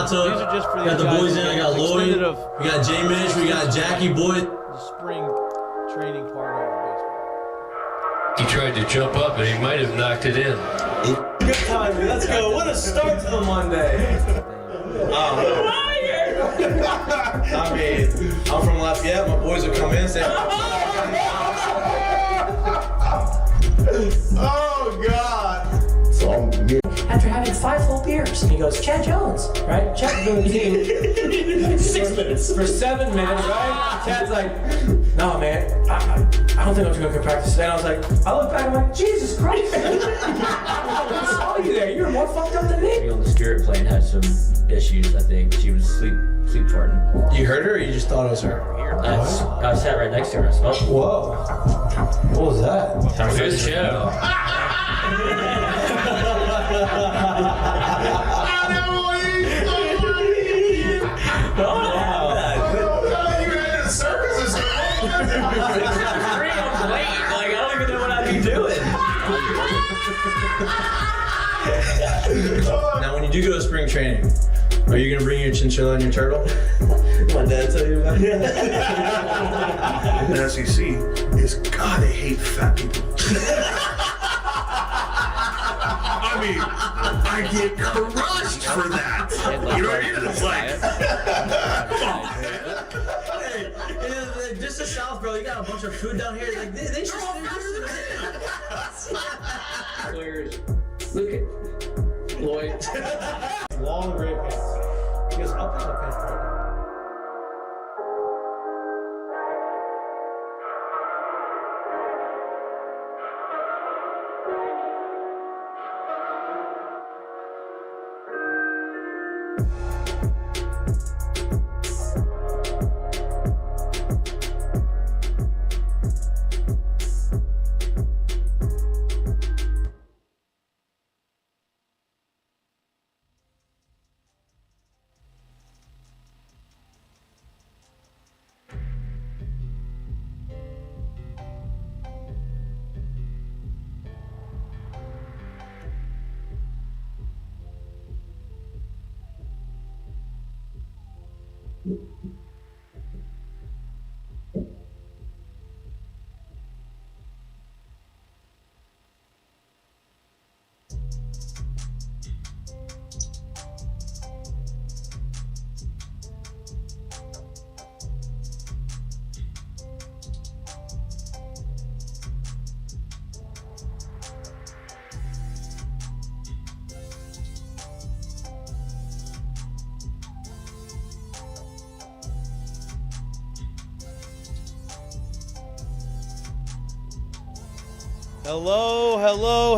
Mahtook. These are just for We got the boys in. I got Lloyd. We got J Mitch. We got Jackie Boy. The spring training part of baseball. He tried to jump up and he might have knocked it in. Good timing. Let's go. What a start to the Monday. I mean, I'm from Lafayette. My boys will come in and say, oh, God. So I'm after having 5 full beers. And he goes, Chad Jones, right? Chad doing the team. 6 minutes. For 7 minutes, right? Chad's like, no, man, I don't think I'm going to practice today. And I was like, I look back, I'm like, Jesus Christ. I saw you there. You were more fucked up than me. On the spirit plane had some issues, I think. She was sleep farting. You heard her or you just thought it was her? I sat right next to her. I smelled it. Whoa. What was that? Good show. Now, when you do go to spring training, are you gonna bring your chinchilla and your turtle? My dad tell you about it. the SEC is God, they hate fat people. I mean, I get crushed for that. You know what I mean? It's like, hey, just the South, bro. You got a bunch of food down here. Like they should all Look at Lloyd. long gray pants. He goes, I'll put my pants right now.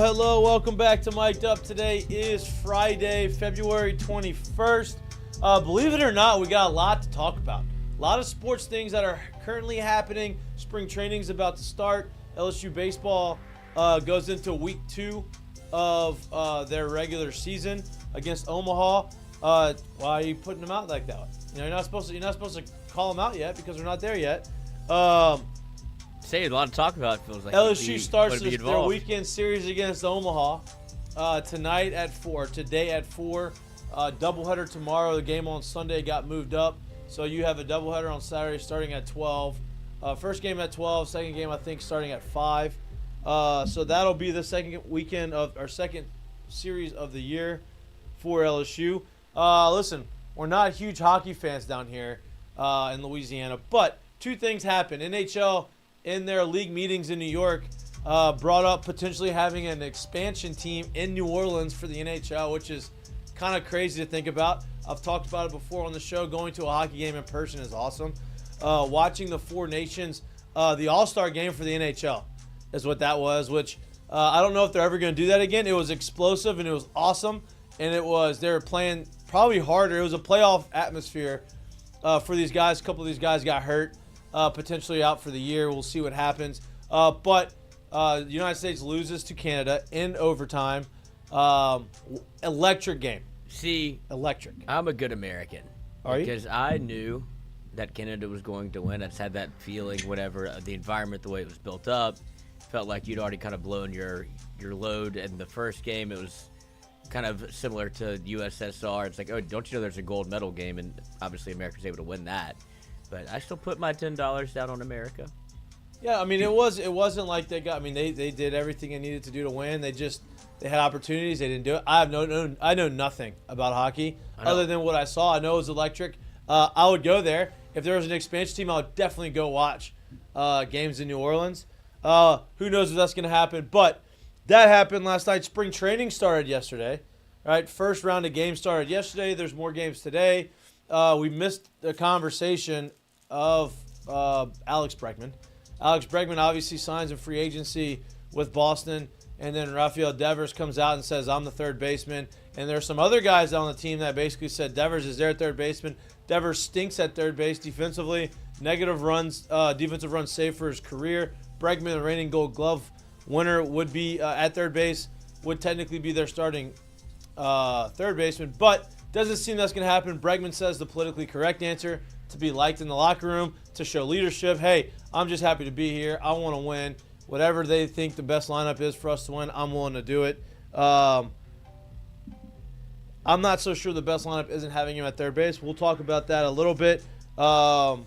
Hello. Welcome back to Mik'd Up. Today is Friday, February 21st. Believe it or not, we got a lot to talk about. A lot of sports things that are currently happening. Spring training is about to start. LSU baseball goes into week 2 of their regular season against Omaha. Why are you putting them out like that? You know, you're not supposed to call them out yet because they're not there yet. Say a lot to talk about. It feels like LSU starts their weekend series against Omaha tonight at 4. Today at 4. Doubleheader tomorrow. The game on Sunday got moved up, so you have a doubleheader on Saturday starting at 12. First game at 12. Second game I think starting at 5. So that'll be the second weekend of our second series of the year for LSU. Listen, we're not huge hockey fans down here in Louisiana, but two things happened. NHL in their league meetings in New York brought up potentially having an expansion team in New Orleans for the NHL, which is kind of crazy to think about. I've talked about it before on the show. Going to a hockey game in person is awesome. Watching the Four Nations, the All-Star game for the NHL is what that was, which I don't know if they're ever going to do that again. It was explosive and it was awesome, and they were playing probably harder. It was a playoff atmosphere for these guys. A couple of these guys got hurt, potentially out for the year. We'll see what happens. But the United States loses to Canada in overtime. Electric game. See, electric. I'm a good American. Are you? Because I knew that Canada was going to win. I just had that feeling, whatever, the environment, the way it was built up. Felt like you'd already kind of blown your load in the first game. It was kind of similar to USSR. It's like, oh, don't you know there's a gold medal game, and obviously America's able to win that. But I still put my $10 down on America. Yeah, I mean, it wasn't like they got. I mean, they did everything they needed to do to win. They had opportunities. They didn't do it. I know nothing about hockey other than what I saw. I know it was electric. I would go there if there was an expansion team. I would definitely go watch games in New Orleans. Who knows if that's going to happen? But that happened last night. Spring training started yesterday. Right, first round of games started yesterday. There's more games today. We missed the conversation of Alex Bregman. Alex Bregman obviously signs in free agency with Boston, and then Rafael Devers comes out and says, I'm the third baseman. And there's some other guys on the team that basically said Devers is their third baseman. Devers stinks at third base defensively. Negative runs, defensive runs saved for his career. Bregman, the reigning Gold Glove winner, would be at third base, would technically be their starting third baseman, but doesn't seem that's going to happen. Bregman says the politically correct answer: to be liked in the locker room, to show leadership. Hey, I'm just happy to be here. I want to win. Whatever they think the best lineup is for us to win, I'm willing to do it. I'm not so sure the best lineup isn't having him at third base. We'll talk about that a little bit. College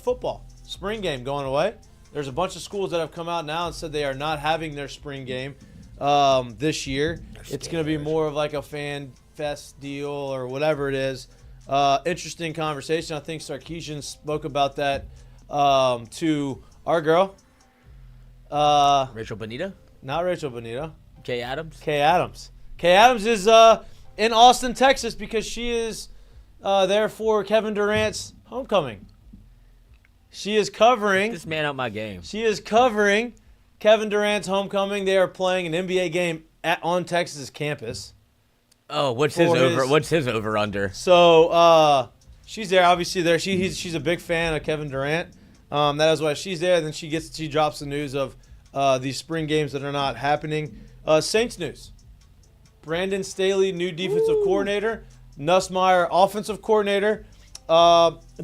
football, spring game going away. There's a bunch of schools that have come out now and said they are not having their spring game this year. It's going to be more of like a fan fest deal or whatever it is. Interesting conversation. I think Sarkisian spoke about that to our girl. Rachel Bonita? Not Rachel Bonita. Kay Adams? Kay Adams. Kay Adams is in Austin, Texas because she is there for Kevin Durant's homecoming. She is covering. Get this man out my game. She is covering Kevin Durant's homecoming. They are playing an NBA game on Texas campus. Oh, what's his over under? So she's there, obviously there. She's a big fan of Kevin Durant. That is why she's there. Then she drops the news of these spring games that are not happening. Saints news: Brandon Staley, new defensive coordinator. Nussmeier, offensive coordinator.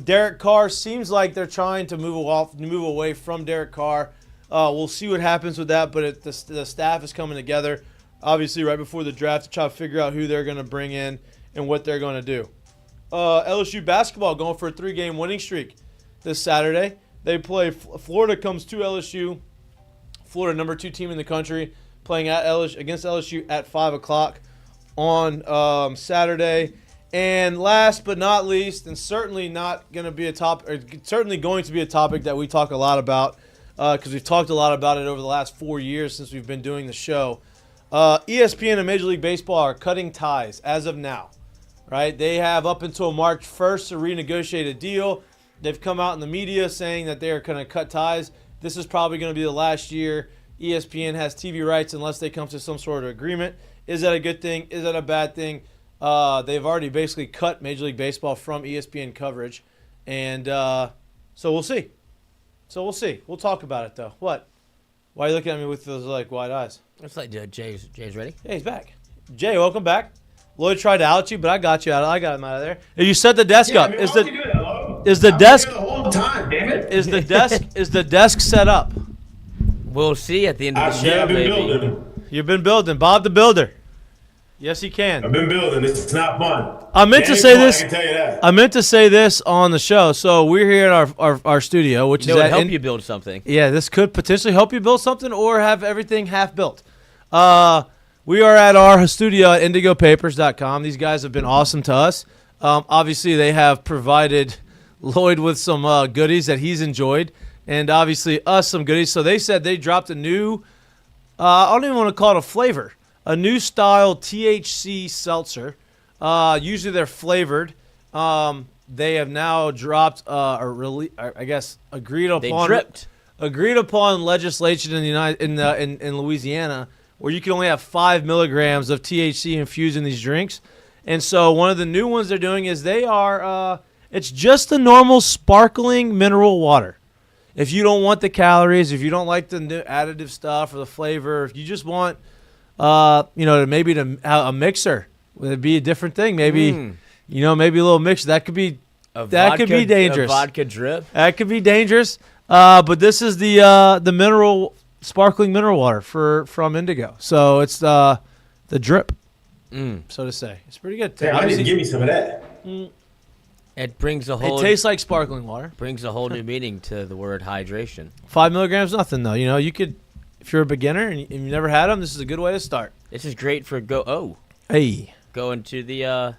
Derek Carr, seems like they're trying to move away from Derek Carr. We'll see what happens with that, but the staff is coming together, obviously, right before the draft to try to figure out who they're going to bring in and what they're going to do. LSU basketball going for a 3-game winning streak this Saturday. They play Florida comes to LSU. Florida, number 2 team in the country, playing against LSU at 5 o'clock on Saturday. And last but not least, and certainly going to be a topic that we talk a lot about, because we've talked a lot about it over the last 4 years since we've been doing the show. ESPN and Major League Baseball are cutting ties as of now, right? They have up until March 1st to renegotiate a deal. They've come out in the media saying that they're going to cut ties. This is probably going to be the last year ESPN has TV rights unless they come to some sort of agreement. Is that a good thing? Is that a bad thing? They've already basically cut Major League Baseball from ESPN coverage. And so we'll see. We'll talk about it, though. What? Why are you looking at me with those, wide eyes? It's like Jay's ready. Yeah, he's back. Jay, welcome back. Lloyd tried to out you, but I got you out. I got him out of there. You set the desk up. Is the desk set up? We'll see at the end of the show, baby. You've been building. Bob the Builder. Yes, he can. I've been building. It's not fun. I meant to say this. I can tell you that. I meant to say this on the show. So we're here at our studio, which is to help you build something. Yeah, this could potentially help you build something or have everything half built. We are at our studio at indigopapers.com. These guys have been awesome to us. Obviously, they have provided Lloyd with some goodies that he's enjoyed, and obviously us some goodies. So they said they dropped a new, I don't even want to call it a flavor, a new style THC seltzer. Usually they're flavored. They have now dropped agreed upon legislation in Louisiana where you can only have 5 milligrams of THC infused in these drinks. And so one of the new ones they're doing is it's just the normal sparkling mineral water. If you don't want the calories, if you don't like the new additive stuff or the flavor, if you just want, maybe a mixer, would it be a different thing? Maybe, maybe a little mixer. That could be dangerous. A vodka drip. That could be dangerous. But this is the sparkling mineral water from Indigo. So it's the drip, so to say. It's pretty good. Damn, I need to give me some of that. It brings a whole. It tastes like sparkling water. Brings a whole new meaning to the word hydration. 5 milligrams, nothing though. You could, if you're a beginner and you've never had them, this is a good way to start. This is great for Hey. going to the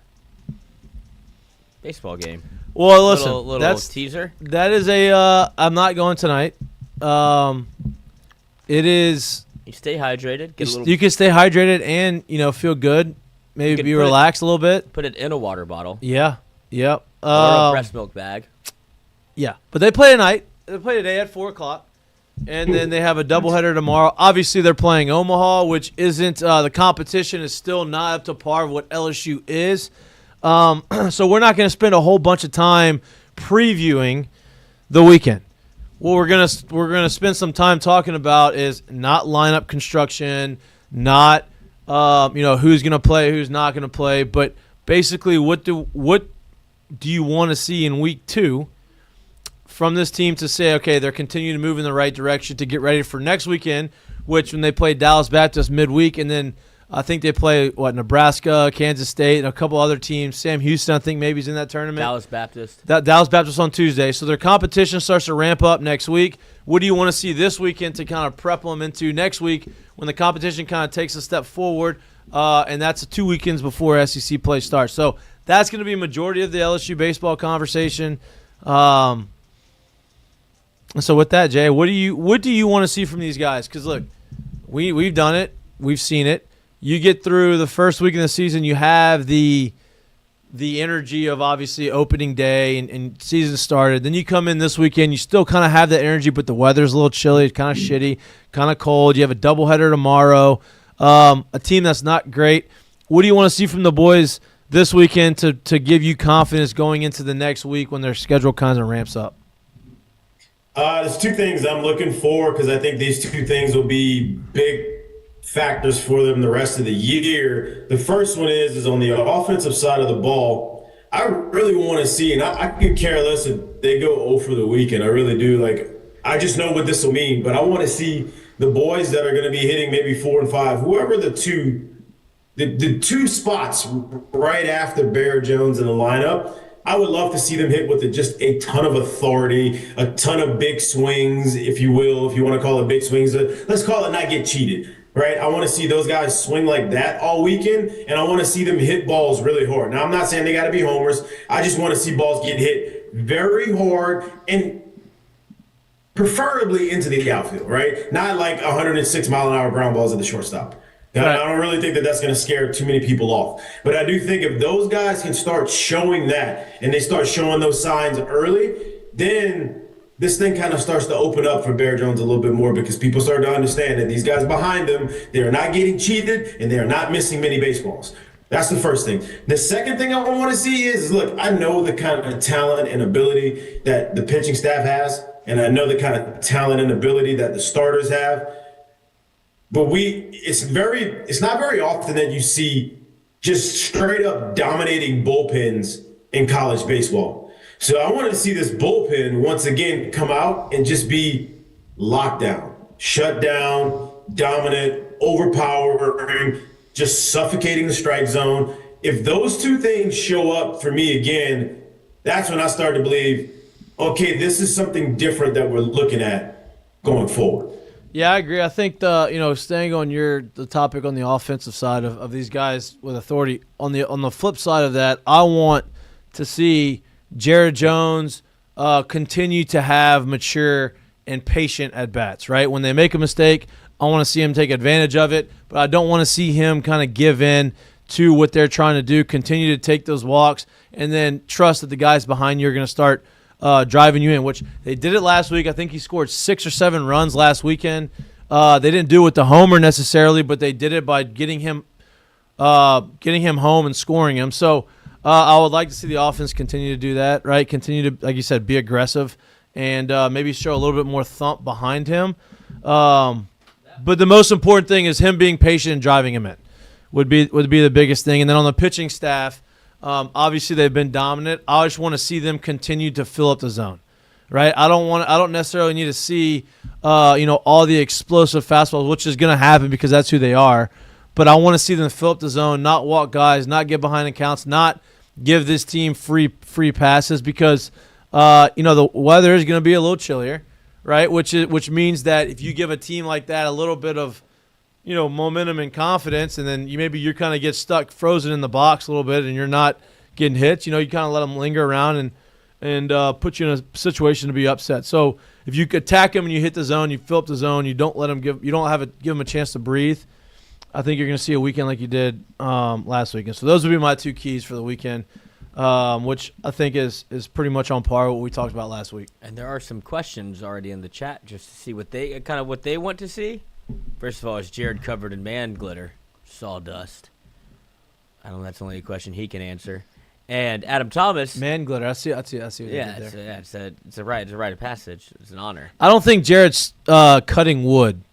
baseball game. Well, listen, Little that's teaser. That is I'm not going tonight. It is. You stay hydrated. Get a little. You can stay hydrated and feel good. Maybe be relaxed a little bit. Put it in a water bottle. Yeah. Yep. Or a breast milk bag. Yeah, but they play tonight. They play today at 4:00, and then they have a doubleheader tomorrow. Obviously, they're playing Omaha, which isn't the competition is still not up to par of what LSU is. So we're not going to spend a whole bunch of time previewing the weekend. What we're gonna spend some time talking about is not lineup construction, not who's going to play, who's not going to play, but basically what do you want to see in week 2 from this team to say, okay, they're continuing to move in the right direction to get ready for next weekend, which when they play Dallas Baptist midweek, and then I think they play, Nebraska, Kansas State, and a couple other teams. Sam Houston, I think, maybe is in that tournament. Dallas Baptist. Dallas Baptist on Tuesday. So their competition starts to ramp up next week. What do you want to see this weekend to kind of prep them into next week when the competition kind of takes a step forward? And that's 2 weekends before SEC play starts. So that's going to be a majority of the LSU baseball conversation. So with that, Jay, what do you want to see from these guys? Because look, we've done it, we've seen it. You get through the first week of the season, you have the energy of obviously opening day and season started. Then you come in this weekend, you still kind of have that energy, but the weather's a little chilly, it's kind of shitty, kind of cold. You have a doubleheader tomorrow. A team that's not great. What do you want to see from the boys this weekend to give you confidence going into the next week when their schedule kind of ramps up? There's 2 things I'm looking for because I think these 2 things will be big factors for them the rest of the year. The first one is on the offensive side of the ball. I really want to see, and I could care less if they go 0 for the weekend. I really do. I just know what this will mean, but I want to see the boys that are going to be hitting maybe 4 and 5, whoever the two spots right after Bear Jones in the lineup. I would love to see them hit with just a ton of authority, a ton of big swings, if you will, if you want to call it big swings. Let's call it not get cheated, right? I want to see those guys swing like that all weekend, and I want to see them hit balls really hard. Now, I'm not saying they got to be homers. I just want to see balls get hit very hard and preferably into the outfield, right? Not like 106-mile-an-hour ground balls at the shortstop. Right. I don't really think that that's going to scare too many people off. But I do think if those guys can start showing that and they start showing those signs early, then this thing kind of starts to open up for Bear Jones a little bit more because people start to understand that these guys behind them, they're not getting cheated and they're not missing many baseballs. That's the first thing. The second thing I want to see is, look, I know the kind of talent and ability that the pitching staff has, and I know the kind of talent and ability that the starters have. But it's not very often that you see just straight up dominating bullpens in college baseball. So I wanted to see this bullpen once again come out and just be locked down, shut down, dominant, overpowering, just suffocating the strike zone. If those 2 things show up for me again, that's when I start to believe, okay, this is something different that we're looking at going forward. Yeah, I agree. I think staying on the topic on the offensive side of these guys with authority. On the flip side of that, I want to see Jared Jones continue to have mature and patient at bats. Right, when they make a mistake, I want to see him take advantage of it, but I don't want to see him kind of give in to what they're trying to do. Continue to take those walks, and then trust that the guys behind you are going to start driving you in, which they did it last week. I think he scored 6 or 7 runs last weekend. They didn't do it with the homer necessarily, but they did it by getting him home and scoring him. So I would like to see the offense continue to do that, right? Continue to, like you said, be aggressive and maybe show a little bit more thump behind him. But the most important thing is him being patient and driving him in would be the biggest thing. And then on the pitching staff, obviously they've been dominant. I just want to see them continue to fill up the zone, right? I don't necessarily need to see all the explosive fastballs, which is going to happen because that's who they are. but I want to see them fill up the zone, not walk guys, not get behind accounts, not give this team free passes because the weather is going to be a little chillier, right? Which means that if you give a team like that a little bit of momentum and confidence, and then you're kind of get stuck frozen in the box a little bit, and you're not getting hits. You kind of let them linger around and put you in a situation to be upset. So if you attack them and you hit the zone, you fill up the zone, you don't let them give them a chance to breathe. I think you're going to see a weekend like you did last weekend. So those would be my two keys for the weekend, which I think is pretty much on par with what we talked about last week. And there are some questions already in the chat just to see what they want to see. First of all, is Jared covered in man glitter, sawdust? I don't know. That's only a question he can answer. And Adam Thomas, man glitter. I see what you did there. It's a rite of passage. It's an honor. I don't think Jared's cutting wood.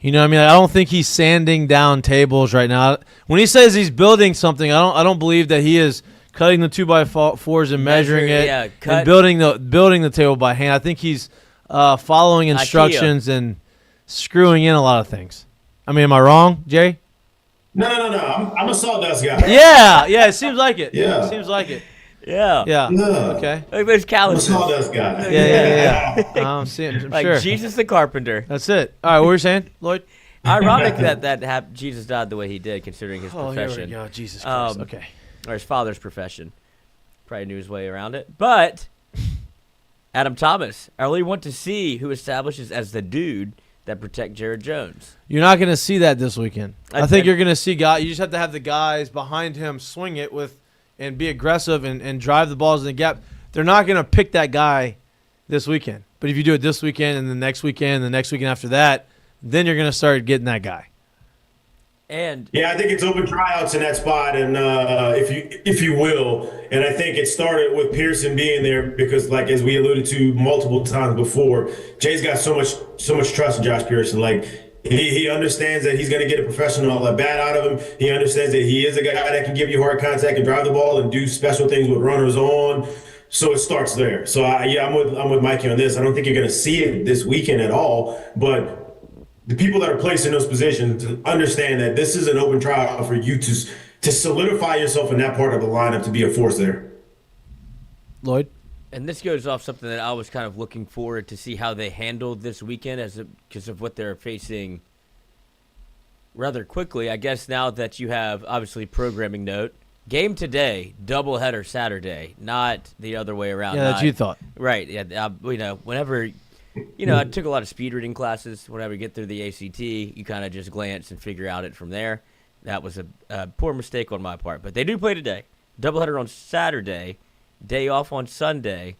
You know what I mean? I don't think he's sanding down tables right now. When he says he's building something, I don't believe that he is cutting the 2x4s and measuring it and building the table by hand. I think he's following instructions and screwing in a lot of things. I mean, am I wrong, Jay? No. I'm a sawdust guy. Yeah. It seems like it. Yeah. It seems like it. Yeah. No. Okay. Like there's calluses. I'm a sawdust guy. Yeah. I'm like sure. Jesus the carpenter. That's it. All right, what were you saying, Lloyd? Ironic that Jesus died the way he did, considering his profession. Here we go. Jesus Christ. Okay. Or his father's profession. Probably knew his way around it. But Adam Thomas, I really want to see who establishes as the dude that protect Jared Jones. You're not going to see that this weekend. I think you're going to see guys. You just have to have the guys behind him swing it and be aggressive and drive the balls in the gap. They're not going to pick that guy this weekend. But if you do it this weekend and the next weekend and the next weekend after that, then you're going to start getting that guy. And yeah, I think it's open tryouts in that spot, and if you will, and I think it started with Pearson being there because, like as we alluded to multiple times before, Jay's got so much trust in Josh Pearson. Like he understands that he's going to get a professional at bat out of him. He understands that he is a guy that can give you hard contact and drive the ball and do special things with runners on. So it starts there. So I'm with Mikie on this. I don't think you're going to see it this weekend at all, but the people that are placed in those positions understand that this is an open trial for you to solidify yourself in that part of the lineup to be a force there. Lloyd? And this goes off something that I was kind of looking forward to see how they handled this weekend because of what they're facing rather quickly. I guess now that you have, obviously, programming note, game today, doubleheader Saturday, not the other way around. Yeah, that's you thought. Right. Yeah. Whenever – I took a lot of speed reading classes. Whenever you get through the ACT, you kind of just glance and figure out it from there. That was a poor mistake on my part. But they do play today. Doubleheader on Saturday, day off on Sunday.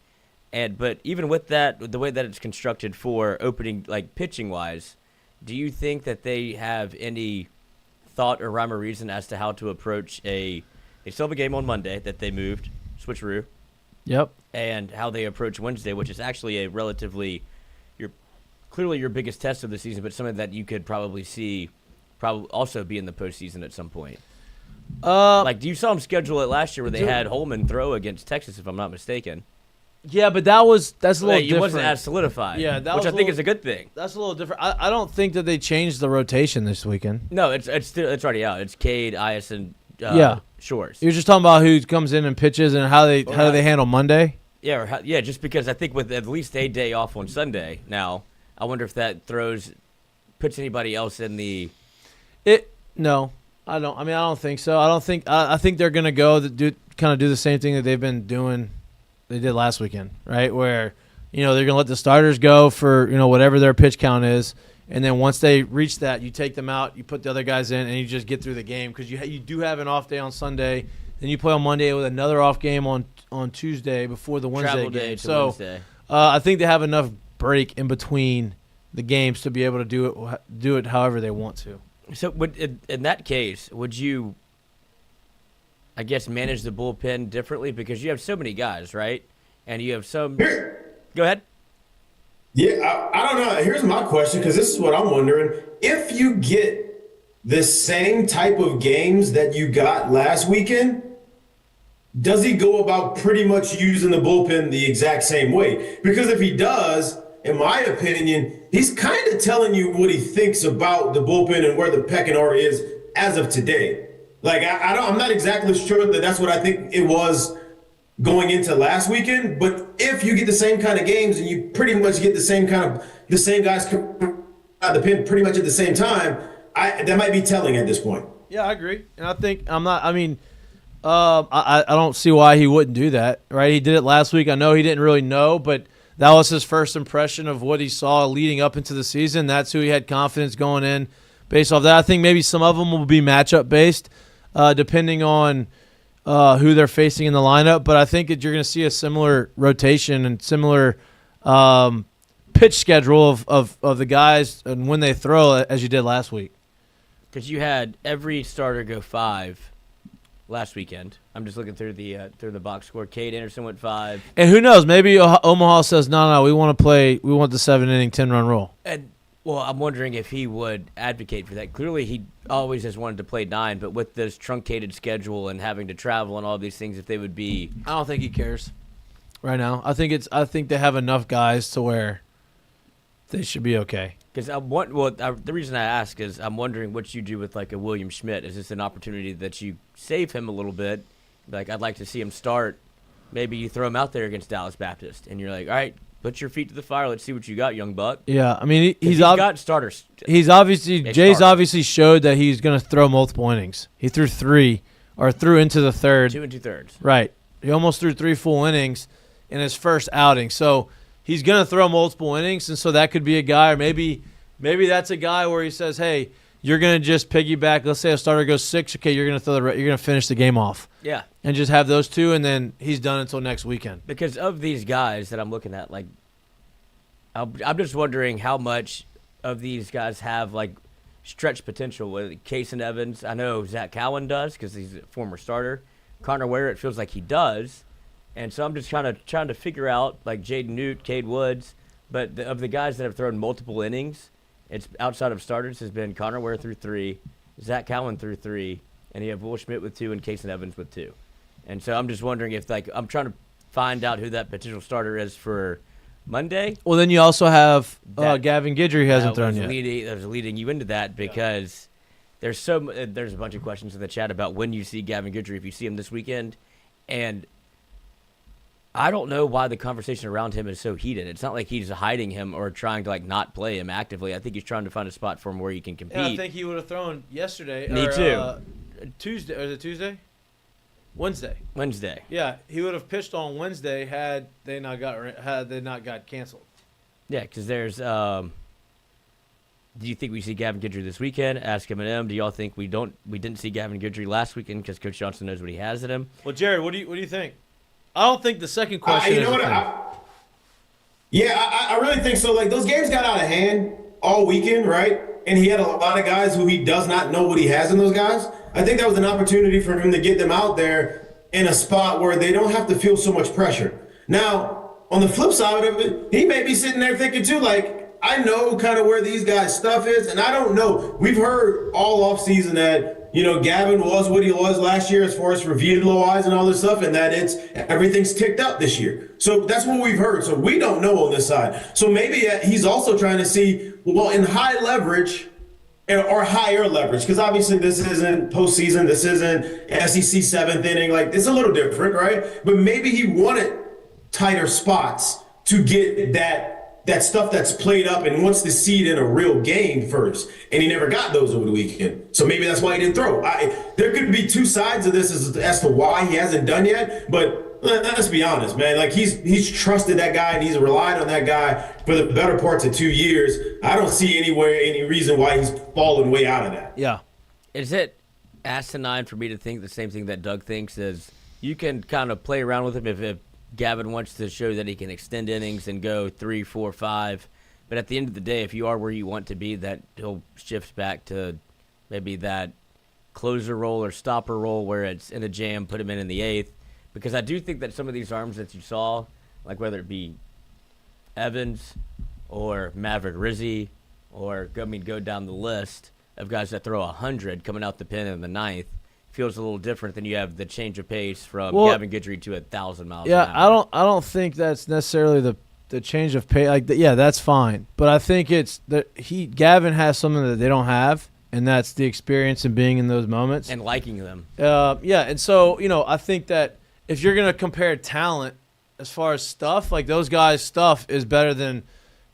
But even with that, the way that it's constructed for opening, like pitching-wise, do you think that they have any thought or rhyme or reason as to how to approach they still have a game on Monday that they moved, switcheroo. Yep. And how they approach Wednesday, which is actually a relatively clearly your biggest test of the season, but something that you could probably see also be in the postseason at some point. Like, you saw them schedule it last year where they had Holman throw against Texas, if I'm not mistaken. Yeah, but that's a little different. It wasn't as solidified, which I think is a good thing. That's a little different. I don't think that they changed the rotation this weekend. No, it's already out. It's Cade, Iacon, Shores. You're just talking about who comes in and pitches and how do they handle Monday? Yeah, just because I think with at least a day off on Sunday now, I wonder if that puts anybody else in the. No, I don't. I mean, I don't think so. I think they're gonna go do the same thing that they've been doing. They did last weekend, right? Where they're gonna let the starters go for whatever their pitch count is, and then once they reach that, you take them out, you put the other guys in, and you just get through the game because you do have an off day on Sunday. Then you play on Monday with another off game on Tuesday before the Wednesday Travel game. day to so Wednesday. I think they have enough break in between the games to be able to do it however they want to. So in that case, would you, I guess, manage the bullpen differently because you have so many guys, right? And you have some. Go ahead. Yeah, I don't know. Here's my question, because this is what I'm wondering. If you get the same type of games that you got last weekend, does he go about pretty much using the bullpen the exact same way? Because if he does, in my opinion, he's kind of telling you what he thinks about the bullpen and where the pecking order is as of today. Like I'm not exactly sure that that's what I think it was going into last weekend. But if you get the same kind of games and you pretty much get the same guys out the pin pretty much at the same time, that might be telling at this point. Yeah, I agree, and I think I don't see why he wouldn't do that, right? He did it last week. I know he didn't really know, but that was his first impression of what he saw leading up into the season. That's who he had confidence going in based off that. I think maybe some of them will be matchup based, depending on who they're facing in the lineup. But I think that you're going to see a similar rotation and similar pitch schedule of the guys and when they throw as you did last week. Because you had every starter go 5 last weekend. I'm just looking through the box score. Cade Anderson went 5. And who knows? Maybe Omaha says, no, we want to play. We want the 7-inning, 10-run rule. And well, I'm wondering if he would advocate for that. Clearly, he always has wanted to play 9, but with this truncated schedule and having to travel and all these things, if they would be, I don't think he cares right now. I think they have enough guys to where they should be okay. Because the reason I ask is I'm wondering what you do with like a William Schmidt. Is this an opportunity that you save him a little bit? Like, I'd like to see him start. Maybe you throw him out there against Dallas Baptist, and you're like, all right, put your feet to the fire. Let's see what you got, young buck. Yeah, I mean, he's got starters. Jay's obviously showed that he's going to throw multiple innings. He threw 3 or threw into the third. 2 2/3. Right. He almost threw 3 full innings in his first outing. So he's going to throw multiple innings, and so that could be a guy, or maybe that's a guy where he says, hey, you're going to just piggyback. Let's say a starter goes 6. Okay, you're going to finish the game off. Yeah. And just have those 2, and then he's done until next weekend. Because of these guys that I'm looking at, like, I'm just wondering how much of these guys have, like, stretch potential. With Case and Evans, I know Zach Cowan does because he's a former starter. Connor Ware, it feels like he does. And so I'm just trying to figure out, like, Jaden Newt, Cade Woods, but of the guys that have thrown multiple innings, it's outside of starters has been Connor Ware through 3, Zach Cowan through 3, and you have Will Schmidt with 2 and Case and Evans with 2. And so I'm just wondering if, like, I'm trying to find out who that potential starter is for Monday. Well, then you also have Gavin Guidry hasn't thrown yet. That was leading you into that because there's a bunch of questions in the chat about when you see Gavin Guidry, if you see him this weekend. And I don't know why the conversation around him is so heated. It's not like he's hiding him or trying to, like, not play him actively. I think he's trying to find a spot for him where he can compete. Yeah, I think he would have thrown yesterday. Me too. Tuesday. Or is it Tuesday? Wednesday. Yeah, he would have pitched on Wednesday had they not got canceled. Yeah, because there's. Do you think we see Gavin Guidry this weekend? Ask M&M. Do y'all think we didn't see Gavin Guidry last weekend because Coach Johnson knows what he has in him? Well, Jared, what do you think? I don't think the second question is I really think so. Like, those games got out of hand all weekend, right? And he had a lot of guys who he does not know what he has in those guys. I think that was an opportunity for him to get them out there in a spot where they don't have to feel so much pressure. Now, on the flip side of it, he may be sitting there thinking too, like, I know kind of where these guys' stuff is, and I don't know. We've heard all offseason that, Gavin was what he was last year as far as for velo-wise and all this stuff, and that everything's ticked up this year. So that's what we've heard. So we don't know on this side. So maybe he's also trying to see, well, in high leverage or higher leverage, because obviously this isn't postseason, this isn't SEC 7th inning. Like, it's a little different, right? But maybe he wanted tighter spots to get that stuff that's played up and wants to see it in a real game first. And he never got those over the weekend. So maybe that's why he didn't throw. There could be two sides of this as to why he hasn't done yet. But let's be honest, man. Like, he's trusted that guy and he's relied on that guy for the better parts of 2 years. I don't see any reason why he's fallen way out of that. Yeah. Is it asinine for me to think the same thing that Doug thinks is you can kind of play around with him if Gavin wants to show that he can extend innings and go 3, 4, 5. But at the end of the day, if you are where you want to be, that he'll shift back to maybe that closer role or stopper role where it's in a jam, put him in the 8th. Because I do think that some of these arms that you saw, like whether it be Evans or Maverick Rizzi or go down the list of guys that throw 100 coming out the pen in the 9th, feels a little different than you have the change of pace from Gavin Guidry to 1,000 miles an hour. I don't think that's necessarily the change of pace. Like, that's fine. But I think it's that Gavin has something that they don't have, and that's the experience and being in those moments. And liking them. Yeah, and so, I think that if you're going to compare talent as far as stuff, like those guys' stuff is better than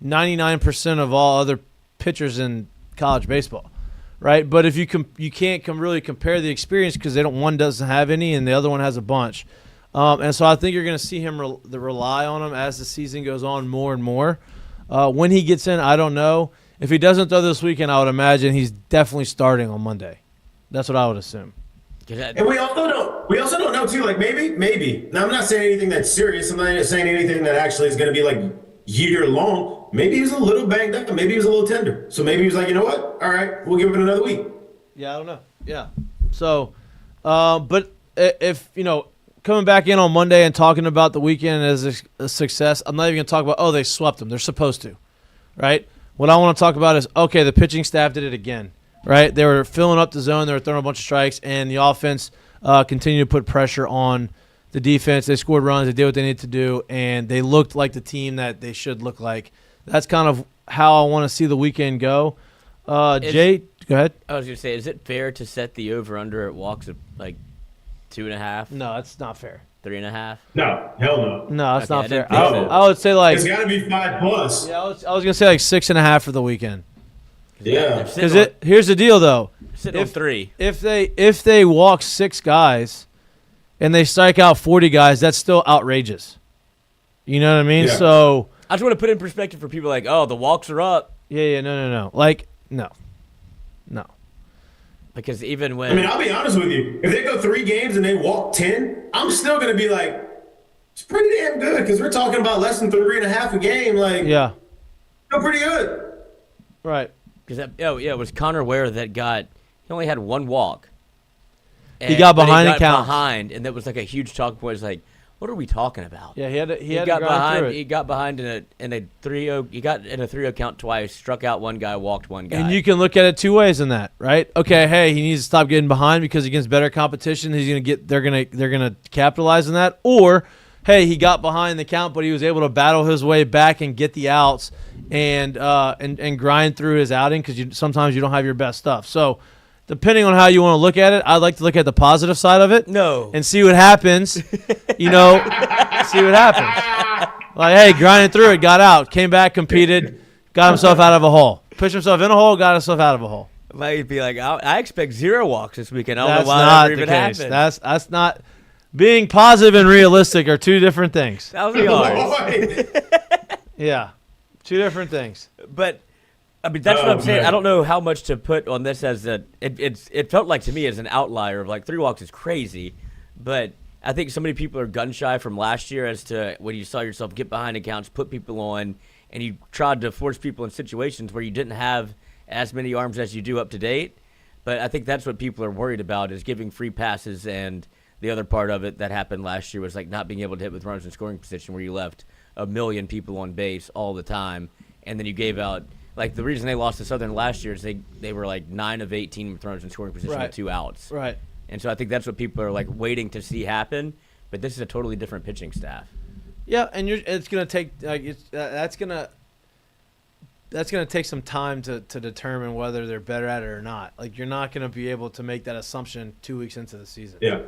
99% of all other pitchers in college baseball, right? But if you can't really compare the experience because one doesn't have any and the other one has a bunch. And so I think you're going to see him rely on him as the season goes on more and more. When he gets in, I don't know. If he doesn't throw this weekend, I would imagine he's definitely starting on Monday. That's what I would assume. And we also don't know too. Like maybe. Now I'm not saying anything that's serious. I'm not saying anything that actually is going to be like year long. Maybe he was a little banged up. Maybe he was a little tender. So maybe he was like, you know what? All right, we'll give it another week. Yeah, I don't know. Yeah. So, but if coming back in on Monday and talking about the weekend as a success, I'm not even going to talk about they swept them. They're supposed to, right? What I want to talk about is the pitching staff did it again. Right, they were filling up the zone. They were throwing a bunch of strikes, and the offense continued to put pressure on the defense. They scored runs. They did what they needed to do, and they looked like the team that they should look like. That's kind of how I want to see the weekend go. Jay, go ahead. I was going to say, is it fair to set the over-under at walks of like 2.5? No, that's not fair. 3.5? No, hell no. No, that's not fair. So. I would say like it's got to be 5+. Yeah, I was going to say like 6.5 for the weekend. Yeah, because here's the deal though. Sitting on 3. If they walk 6 guys, and they strike out 40 guys, that's still outrageous. You know what I mean? Yeah. So I just want to put it in perspective for people like, the walks are up. Yeah, no. Like no. Because even when I'll be honest with you. If they go 3 games and they walk 10, I'm still gonna be like, it's pretty damn good because we're talking about less than 3.5 a game. Like, yeah, still pretty good. Right. Because it was Connor Ware that he only had 1 walk. He got behind and counts. And that was like a huge talking point. It's like, what are we talking about? Yeah, he got behind. He got behind in a 3-0. He got in a 3-0 count twice. Struck out 1 guy. Walked 1 guy. And you can look at it 2 ways in that, right? Okay, hey, he needs to stop getting behind because against better competition, they're gonna capitalize on that. Or, hey, he got behind the count, but he was able to battle his way back and get the outs and grind through his outing because sometimes you don't have your best stuff. So, depending on how you want to look at it, I'd like to look at the positive side of it. No. And see what happens. See what happens. Like, hey, grinding through it, got out, came back, competed, got himself out of a hole. Pushed himself in a hole, got himself out of a hole. Might be like, I expect 0 walks this weekend. I don't That's know why not that the even case. happened. That's not. Being positive and realistic are 2 different things. That was yours. Yeah, 2 different things. But that's what I'm saying. Man. I don't know how much to put on this as it felt like to me as an outlier of like 3 walks is crazy, but I think so many people are gun shy from last year as to when you saw yourself get behind accounts, put people on, and you tried to force people in situations where you didn't have as many arms as you do up to date. But I think that's what people are worried about is giving free passes, and the other part of it that happened last year was like not being able to hit with runners in scoring position where you left 1 million people on base all the time, and then you gave out. Like, the reason they lost to Southern last year is they were like 9 of 18 with runners in scoring position with 2 outs. Right. And so I think that's what people are like waiting to see happen. But this is a totally different pitching staff. Yeah, and it's gonna take that's gonna take some time to determine whether they're better at it or not. Like, you're not gonna be able to make that assumption 2 weeks into the season. Yeah.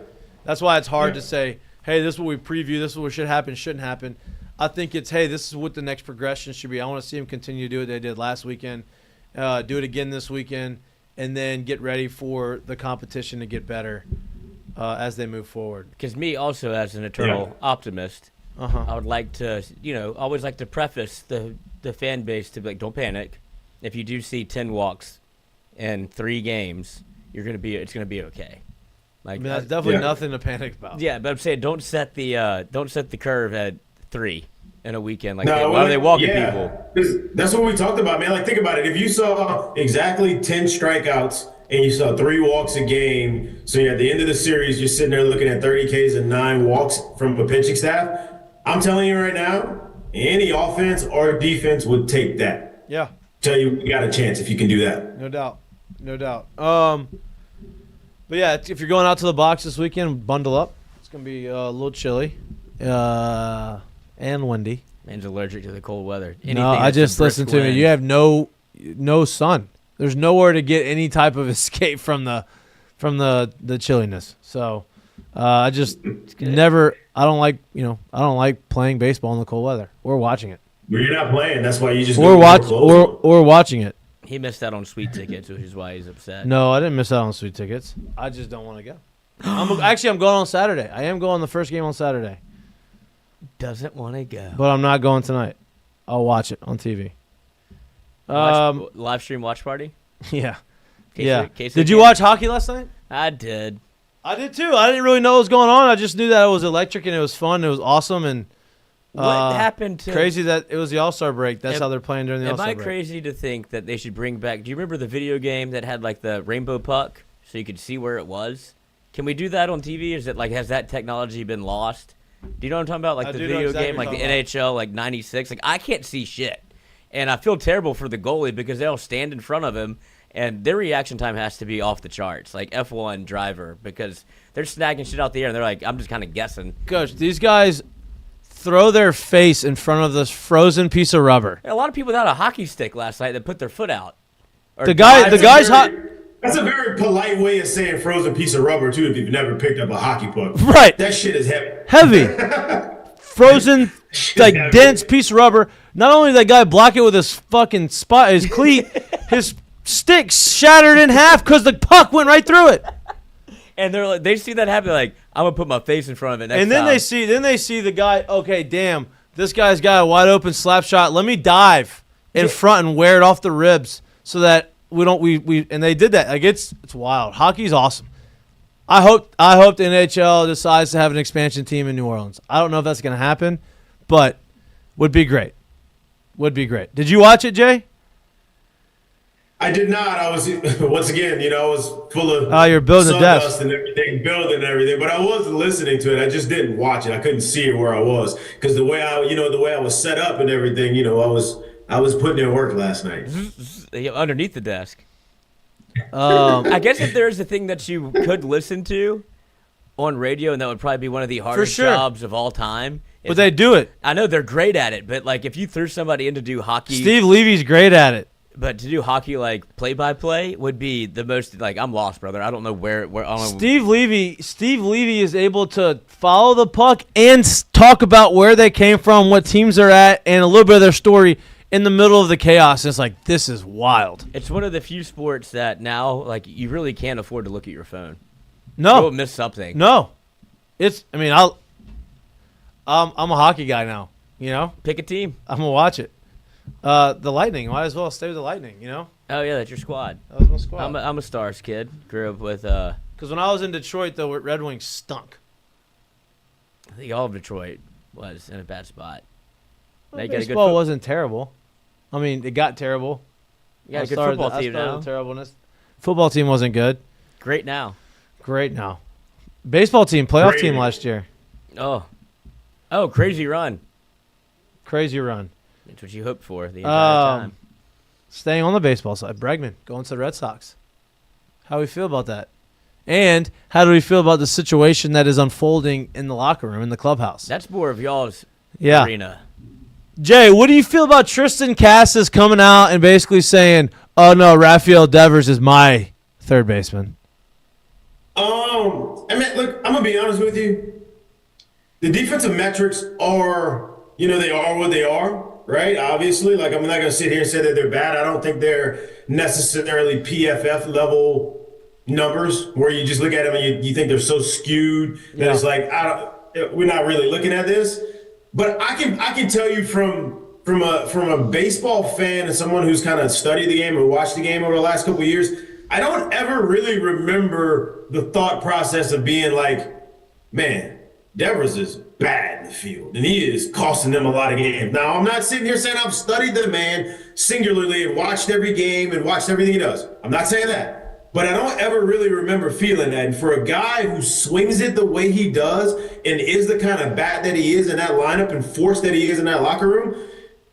That's why it's hard to say, hey, this is what we preview. This is what should happen, shouldn't happen. I think it's, hey, this is what the next progression should be. I want to see them continue to do what they did last weekend, do it again this weekend, and then get ready for the competition to get better as they move forward. Because me also, as an eternal optimist, I would like to, always like to preface the fan base to be like, don't panic. If you do see 10 walks in 3 games, it's going to be okay. Like, that's definitely nothing to panic about. Yeah, but I'm saying don't set the curve at 3 in a weekend. Like, why are they walking people? That's what we talked about, man. Like, think about it. If you saw exactly 10 strikeouts and you saw 3 walks a game, so at the end of the series, you're sitting there looking at 30 Ks and 9 walks from a pitching staff. I'm telling you right now, any offense or defense would take that. Yeah. Tell you got a chance if you can do that. No doubt. But yeah, if you're going out to the box this weekend, bundle up. It's gonna be a little chilly. And windy. Man's allergic to the cold weather. No, I just listened to me. You have no sun. There's nowhere to get any type of escape from the chilliness. So I just never. I don't like playing baseball in the cold weather or watching it. Well, you're not playing. That's why you just or watching it. He missed out on sweet tickets, which is why he's upset. No, I didn't miss out on sweet tickets. I just don't want to go. I'm going on Saturday. I am going the first game on Saturday. Doesn't want to go. But I'm not going tonight. I'll watch it on TV. Live stream watch party? Yeah. Case Did you watch hockey last night? I did. I did too. I didn't really know what was going on. I just knew that it was electric and it was fun. It was awesome and what happened to crazy that it was the All-Star break. That's how they're playing during the All-Star break. Am I crazy to think that they should bring back? Do you remember the video game that had like the rainbow puck so you could see where it was? Can we do that on TV? Is it like has that technology been lost? Do you know what I'm talking about? Like the video game, like the NHL, like '96. Like I can't see shit, and I feel terrible for the goalie because they'll stand in front of him, and their reaction time has to be off the charts, like F1 driver, because they're snagging shit out the air, and they're like, I'm just kind of guessing. Coach, these guys throw their face in front of this frozen piece of rubber. A lot of people had a hockey stick last night that put their foot out. The guy's hot. That's a very polite way of saying frozen piece of rubber, too, if you've never picked up a hockey puck. Right. That shit is heavy. Frozen, like, dense piece of rubber. Not only did that guy block it with his fucking his cleat, his stick shattered in half because the puck went right through it. And they're like, they see that happen, like, I'm going to put my face in front of it next time. And then they see the guy, okay, damn, this guy's got a wide open slap shot. Let me dive in front and wear it off the ribs so that and they did that. Like it's wild. Hockey's awesome. I hope the NHL decides to have an expansion team in New Orleans. I don't know if that's going to happen, but would be great. Would be great. Did you watch it, Jay? I did not. I was once again, I was full of you're building the desk and everything, but I was listening to it. I just didn't watch it. I couldn't see it where I was because the way I was set up and everything, I was putting in work last night. Underneath the desk. I guess if there's a thing that you could listen to on radio, and that would probably be one of the hardest jobs of all time. But they do it. I know they're great at it, but like if you threw somebody in to do hockey. Steve Levy's great at it. But to do hockey like play-by-play would be the most like I'm lost, brother. I don't know where Steve Levy is able to follow the puck and talk about where they came from, what teams they're at, and a little bit of their story in the middle of the chaos. It's like, this is wild. It's one of the few sports that now, like, you really can't afford to look at your phone. No. You'll miss something. No. I'm a hockey guy now, Pick a team. I'm going to watch it. The Lightning. Might as well stay with the Lightning, Oh, yeah, that's your squad. That was my squad. I'm a Stars kid. Grew up with... Because when I was in Detroit, the Red Wings stunk. I think all of Detroit was in a bad spot. Well, baseball wasn't terrible. I mean, it got terrible. You got a good football team now. Terribleness. Football team wasn't good. Great now. Baseball team, playoff team last year. Oh, crazy run. That's what you hoped for the entire time. Staying on the baseball side, Bregman going to the Red Sox. How do we feel about that? And how do we feel about the situation that is unfolding in the locker room, in the clubhouse? That's more of y'all's arena. Jay, what do you feel about Tristan Cassis coming out and basically saying, oh, no, Rafael Devers is my third baseman? Look, I'm going to be honest with you. The defensive metrics are, they are what they are, right? Obviously. Like, I'm not going to sit here and say that they're bad. I don't think they're necessarily PFF level numbers where you just look at them and you think they're so skewed that it's like, we're not really looking at this. But I can tell you from a baseball fan and someone who's kind of studied the game or watched the game over the last couple of years, I don't ever really remember the thought process of being like, man, Devers is bad in the field and he is costing them a lot of games. Now, I'm not sitting here saying I've studied the man singularly and watched every game and watched everything he does. I'm not saying that. But I don't ever really remember feeling that. And for a guy who swings it the way he does and is the kind of bat that he is in that lineup and force that he is in that locker room,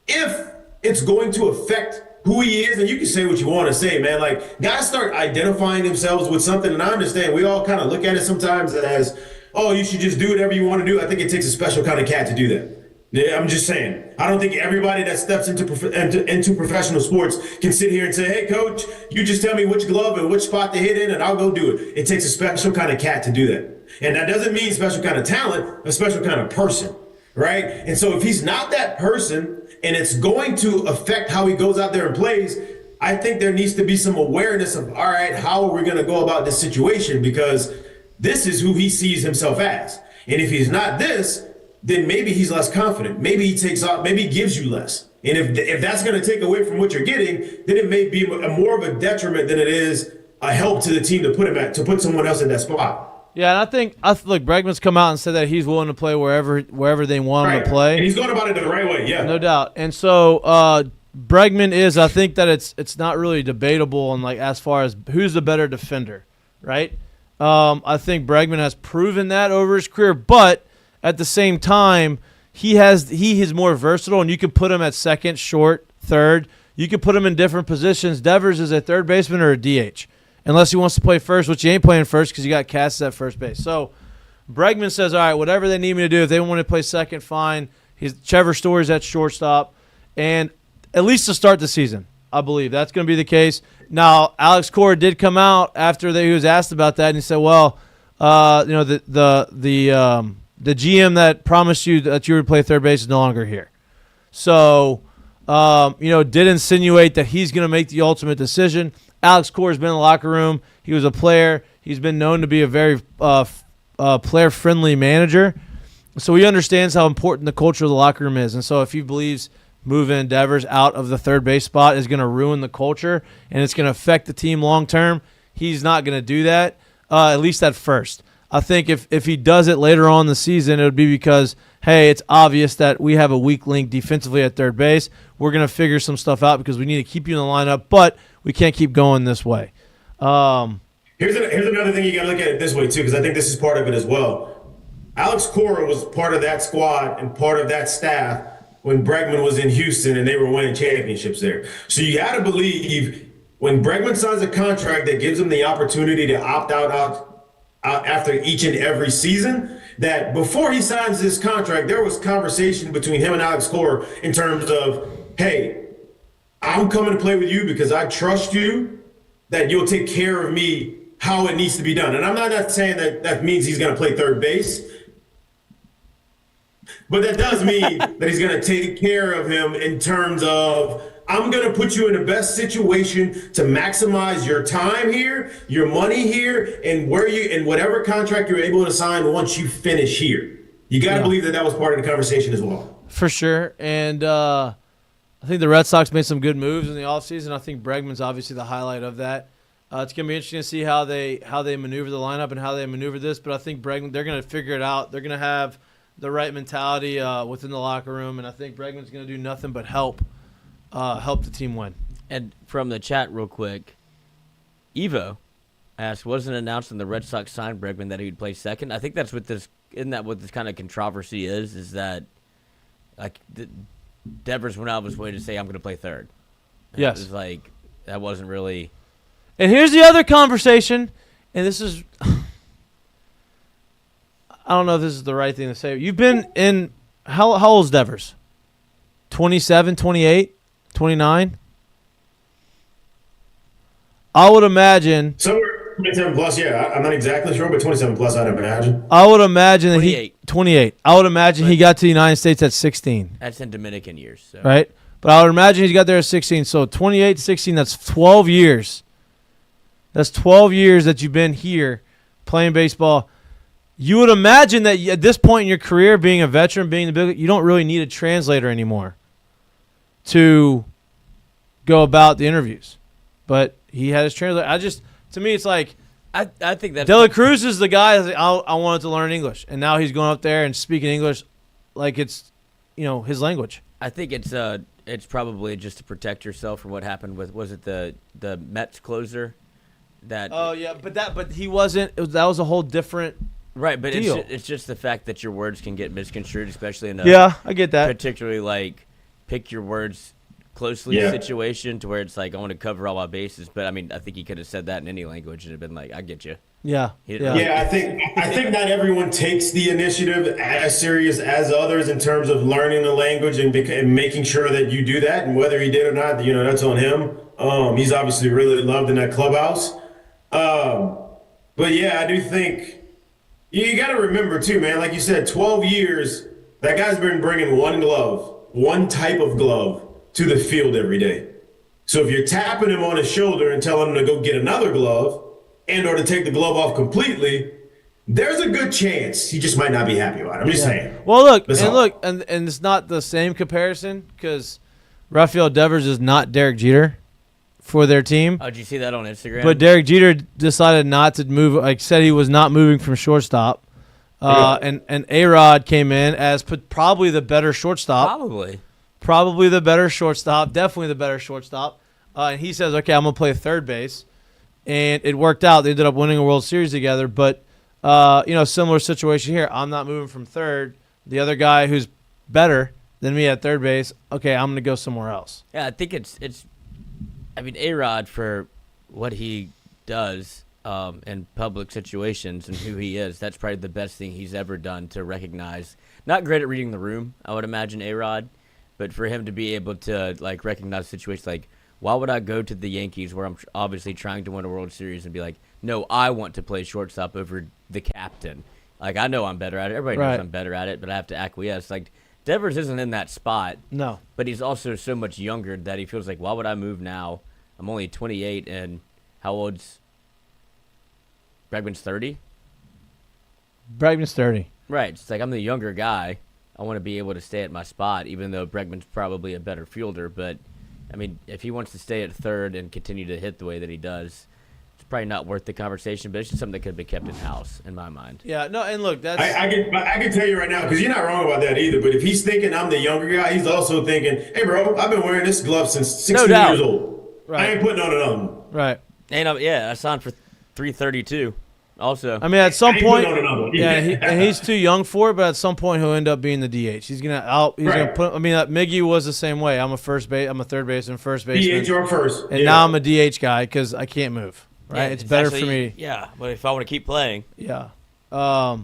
if it's going to affect who he is, and you can say what you want to say, man, like, guys start identifying themselves with something. And I understand we all kind of look at it sometimes as, oh, you should just do whatever you want to do. I think it takes a special kind of cat to do that. Yeah, I'm just saying. I don't think everybody that steps into professional sports can sit here and say, "Hey, coach, you just tell me which glove and which spot to hit in, and I'll go do it." It takes a special kind of cat to do that, and that doesn't mean special kind of talent, a special kind of person, right? And so if he's not that person, and it's going to affect how he goes out there and plays, I think there needs to be some awareness of, all right, how are we going to go about this situation? Because this is who he sees himself as, and if he's not this, then maybe he's less confident. Maybe he takes off. Maybe he gives you less. And if that's going to take away from what you're getting, then it may be more of a detriment than it is a help to the team to put someone else in that spot. Yeah, and I think look, Bregman's come out and said that he's willing to play wherever they want him to play. And he's going about it the right way. Yeah, no doubt. And so Bregman is. I think that it's not really debatable on like as far as who's the better defender, right? I think Bregman has proven that over his career, but at the same time, he is more versatile, and you can put him at second, short, third. You can put him in different positions. Devers is a third baseman or a DH, unless he wants to play first, which he ain't playing first because you got Cass at first base. So Bregman says, all right, whatever they need me to do. If they want to play second, fine. Trevor Story's at shortstop, and at least to start the season, I believe that's going to be the case. Now, Alex Cora did come out after he was asked about that, and he said, well, the GM that promised you that you would play third base is no longer here. So, did insinuate that he's going to make the ultimate decision. Alex Cora's been in the locker room. He was a player. He's been known to be a very player-friendly manager. So he understands how important the culture of the locker room is. And so if he believes moving Devers out of the third base spot is going to ruin the culture and it's going to affect the team long-term, he's not going to do that, at least at first. I think if he does it later on in the season, it would be because, hey, it's obvious that we have a weak link defensively at third base. We're going to figure some stuff out because we need to keep you in the lineup, but we can't keep going this way. Here's another thing you got to look at it this way, too, because I think this is part of it as well. Alex Cora was part of that squad and part of that staff when Bregman was in Houston and they were winning championships there. So you got to believe when Bregman signs a contract that gives him the opportunity to opt out after each and every season, that before he signs this contract, there was conversation between him and Alex Cora in terms of, hey, I'm coming to play with you because I trust you, that you'll take care of me how it needs to be done. And I'm not saying that means he's going to play third base, but that does mean that he's going to take care of him in terms of, I'm going to put you in the best situation to maximize your time here, your money here, and whatever contract you're able to sign once you finish here. You got to believe that was part of the conversation as well. For sure. And I think the Red Sox made some good moves in the offseason. I think Bregman's obviously the highlight of that. It's going to be interesting to see how they maneuver the lineup and how they maneuver this. But I think Bregman, they're going to figure it out. They're going to have the right mentality within the locker room, and I think Bregman's going to do nothing but help the team win. And from the chat real quick, Evo asked, wasn't announced when the Red Sox signed Bregman that he would play second? I think that's isn't that what this kind of controversy is that like Devers went out of his way to say, I'm going to play third. And yes. It was like, that wasn't really. And here's the other conversation, and this is, I don't know if this is the right thing to say. You've been in, how old is Devers? 27, 28, 29? I would imagine. Somewhere 27 plus, yeah. I'm not exactly sure, but 27 plus, I'd imagine. I would imagine that 28. 28. I would imagine he got to the United States at 16. That's in Dominican years. So. Right? But I would imagine he's got there at 16. So 28, 16, that's 12 years. That's 12 years that you've been here playing baseball. You would imagine that at this point in your career, being a veteran, being the big, you don't really need a translator anymore to go about the interviews. But he had his translator. To me, it's like, I think that De La Cruz is the guy that's like, I wanted to learn English, and now he's going up there and speaking English like it's, his language. I think it's probably just to protect yourself from what happened with, was it the Mets closer? But he wasn't. That was a whole different. Right, but deal. It's just the fact that your words can get misconstrued, especially in I get that. Particularly like pick your words closely Yeah. situation to where it's like I want to cover all my bases. But I mean, I think he could have said that in any language and it'd been like, I get you. Yeah. He didn't Yeah. really- Yeah, I think not everyone takes the initiative as serious as others in terms of learning the language and making sure that you do that. And whether he did or not, that's on him. He's obviously really loved in that clubhouse. But yeah, I do think you got to remember too, man. Like you said, 12 years. That guy's been bringing one type of glove to the field every day. So if you're tapping him on his shoulder and telling him to go get another glove and or to take the glove off completely, there's a good chance he just might not be happy about it. I'm just saying. Well, look, That's and all. look, and it's not the same comparison because Rafael Devers is not Derek Jeter for their team. Oh, did you see that on Instagram? But Derek Jeter decided not to move. Like said, he was not moving from shortstop. And A-Rod came in as probably the better shortstop. Probably the better shortstop. Definitely the better shortstop. And he says, okay, I'm going to play third base. And it worked out. They ended up winning a World Series together. But, similar situation here. I'm not moving from third. The other guy who's better than me at third base, okay, I'm going to go somewhere else. Yeah, I think it's A-Rod, for what he does in public situations and who he is, that's probably the best thing he's ever done to recognize. Not great at reading the room, I would imagine, A-Rod, but for him to be able to, like, recognize situations like, why would I go to the Yankees where I'm obviously trying to win a World Series and be like, no, I want to play shortstop over the captain. Like, I know I'm better at it. Everybody knows I'm better at it, but I have to acquiesce. Like, Devers isn't in that spot. No. But he's also so much younger that he feels like, why would I move now? I'm only 28, and how old's Bregman's 30? Bregman's 30. Right. It's like I'm the younger guy. I want to be able to stay at my spot, even though Bregman's probably a better fielder. But, I mean, if he wants to stay at third and continue to hit the way that he does, it's probably not worth the conversation, but it's just something that could have been kept in-house, in my mind. Yeah, no, and look, that's... I can tell you right now, because you're not wrong about that either, but if he's thinking I'm the younger guy, he's also thinking, hey, bro, I've been wearing this glove since 16 years old. Right. I ain't putting on another one. Right. And, I signed for $332 also. I mean, at some point, yeah, and he's too young for it. But at some point, he'll end up being the DH. He's gonna put. I mean, Mikie was the same way. I'm a third baseman, first baseman. DH or first, and now I'm a DH guy because I can't move. Right, Yeah, it's better actually, for me. Yeah, but if I want to keep playing, Yeah, but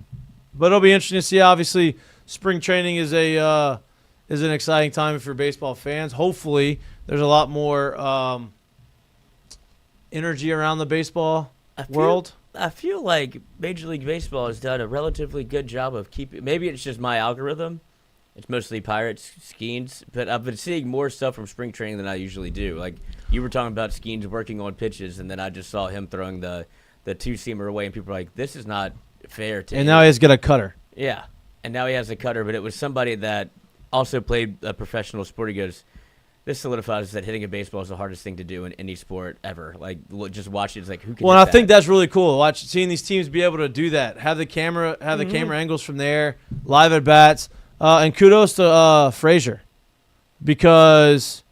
it'll be interesting to see. Obviously, spring training is an exciting time for baseball fans. Hopefully, there's a lot more energy around the baseball world. I feel like Major League Baseball has done a relatively good job of keeping. Maybe it's just my algorithm. It's mostly Pirates, Skeens, but I've been seeing more stuff from spring training than I usually do. Like you were talking about Skeens working on pitches, and then I just saw him throwing the two-seamer away, and people are like, "This is not fair to." And now he's got a cutter. Yeah, and now he has a cutter, but it was somebody that also played a professional sport. He goes, this solidifies that hitting a baseball is the hardest thing to do in any sport ever. Like, just watch it. It's like, who can? Well, hit and I think that? that's really cool. Seeing these teams be able to do that, have the camera angles from there, live at bats, and kudos to Frazier because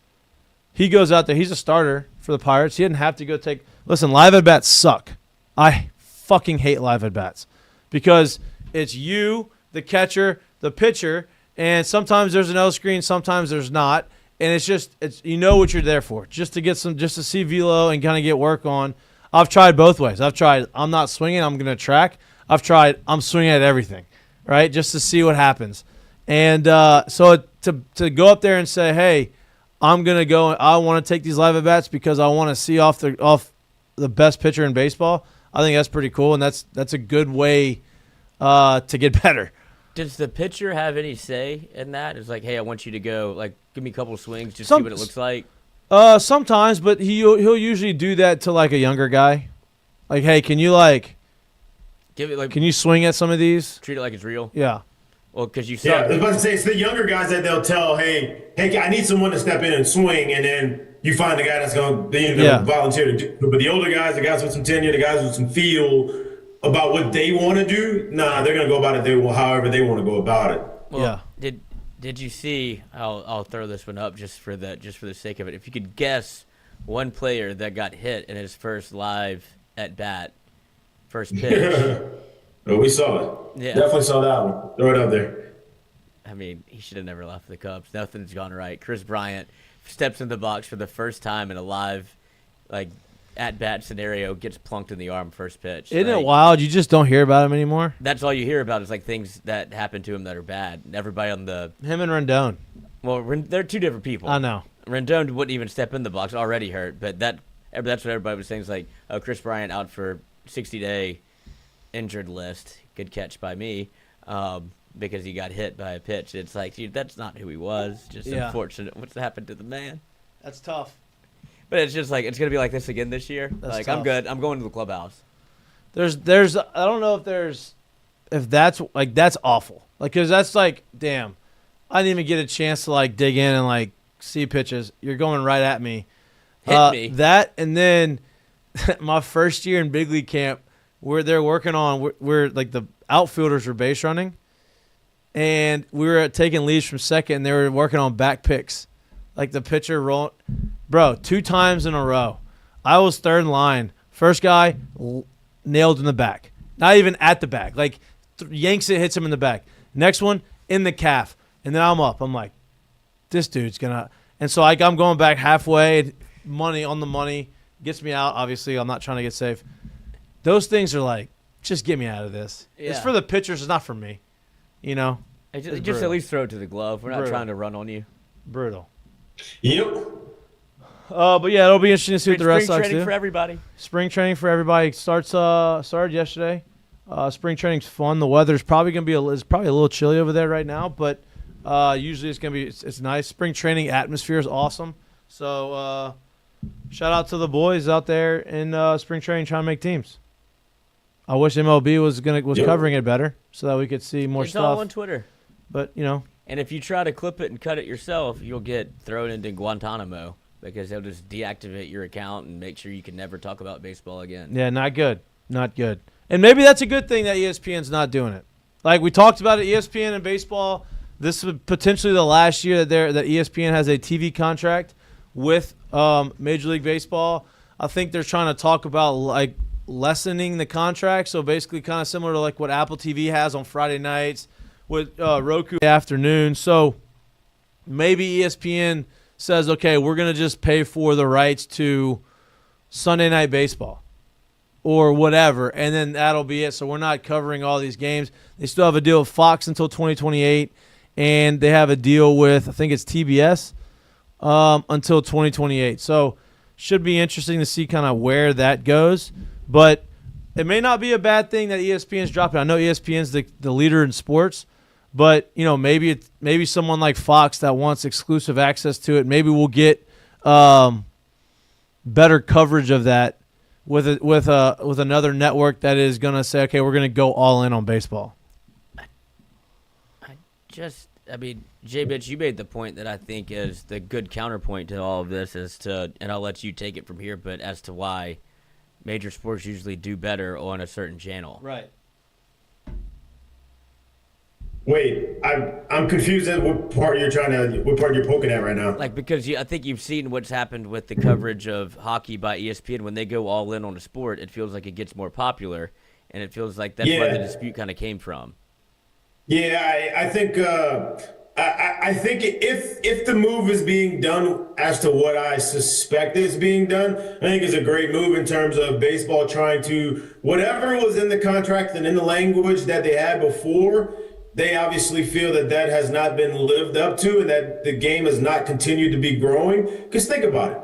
he goes out there. He's a starter for the Pirates. He didn't have to go take. Listen, live at bats suck. I fucking hate live at bats because it's you, the catcher, the pitcher, and sometimes there's an L screen, sometimes there's not. And it's what you're there for, just to see velo and kind of get work on. I've tried both ways. I've tried I'm not swinging, I'm going to track. I've tried I'm swinging at everything, right, just to see what happens. And so to go up there and say, hey, I'm going to go, I want to take these live at bats because I want to see off the best pitcher in baseball. I think that's pretty cool, and that's a good way to get better. Does the pitcher have any say in that? It's like, hey, I want you to go, like, give me a couple of swings, just see what it looks like. Sometimes, but he'll usually do that to like a younger guy. Like, hey, can you give it can you swing at some of these? Treat it like it's real. Yeah. Well, because you saw. Yeah, I was about to say it's the younger guys that they'll tell, hey, I need someone to step in and swing, and then you find the guy that's going to volunteer to do it. But the older guys, the guys with some tenure, the guys with some feel about what they want to do, they're going to go about it however they want to go about it. Well, Did you see? I'll throw this one up just for the sake of it. If you could guess one player that got hit in his first live at bat, first pitch. Oh, we saw it. Yeah. Definitely saw that one. Throw it out there. I mean, he should have never left the Cubs. Nothing's gone right. Chris Bryant steps in the box for the first time in a live, like, at-bat scenario, gets plunked in the arm first pitch. Isn't like, it wild? You just don't hear about him anymore. That's all you hear about is, like, things that happen to him that are bad. Everybody on the Him and Rendon. well, they're two different people. I know. Rendon wouldn't even step in the box, already hurt. But that's what everybody was saying. Is like, oh, Chris Bryant out for 60-day injured list. Good catch by me, because he got hit by a pitch. It's like, dude, that's not who he was. Just unfortunate what's happened to the man. That's tough. But it's just like it's gonna be like this again this year. That's like tough. I'm good. I'm going to the clubhouse. There's I don't know if that's like that's awful. Like, cause that's like, damn, I didn't even get a chance to like dig in and like see pitches. You're going right at me. Hit me. That, and then my first year in big league camp, where they're working on we're like the outfielders were base running, and we were taking leads from second, and they were working on back picks, like the pitcher rolling. Bro, 2 times in a row, I was third in line. First guy nailed in the back, not even at the back, like yanks it, hits him in the back. Next one in the calf, and then I'm up. I'm like, this dude's gonna. And so I'm going back halfway, money on the money, gets me out. Obviously, I'm not trying to get safe. Those things are like, just get me out of this. Yeah. It's for the pitchers. It's not for me. You know? Just at least throw it to the glove. We're not Brutal. trying to run on you. Brutal. Yep. But yeah, it'll be interesting to see what the Red Spring Sox training do. for everybody. Spring training for everybody started yesterday. Spring training's fun. The weather's probably gonna be a little chilly over there right now, but usually it's gonna be it's nice. Spring training atmosphere is awesome. So shout out to the boys out there in spring training trying to make teams. I wish MLB was covering it better so that we could see more It's stuff. all on Twitter. But you know, And if you try to clip it and cut it yourself, you'll get thrown into Guantanamo because they'll just deactivate your account and make sure you can never talk about baseball again. yeah, not good, not good. And maybe that's a good thing that ESPN's not doing it. Like we talked about it, ESPN and baseball. This is potentially the last year that ESPN has a TV contract with Major League Baseball. I think they're trying to talk about like lessening the contract, so basically kind of similar to like what Apple TV has on Friday nights with Roku afternoon. So maybe ESPN says, okay, we're going to just pay for the rights to Sunday Night Baseball or whatever, and then that'll be it. So we're not covering all these games. They still have a deal with Fox until 2028, and they have a deal with, I think it's TBS, until 2028. So should be interesting to see kind of where that goes. But it may not be a bad thing that ESPN's dropping. I know ESPN's the leader in sports, but you know maybe someone like Fox that wants exclusive access to it, maybe we'll get better coverage of that with another network that is going to say, okay, we're going to go all in on baseball. J-Bitch, you made the point that I think is the good counterpoint to all of this and I'll let you take it from here, but as to why major sports usually do better on a certain channel. Right. Wait, I'm confused at what part you're poking at right now. Like, because I think you've seen what's happened with the coverage of hockey by ESPN. When they go all in on a sport, it feels like it gets more popular, and it feels like that's where the dispute kind of came from. Yeah, I think I think if the move is being done as to what I suspect is being done, I think it's a great move in terms of baseball trying to whatever was in the contract and in the language that they had before. They obviously feel that has not been lived up to and that the game has not continued to be growing. Because think about it.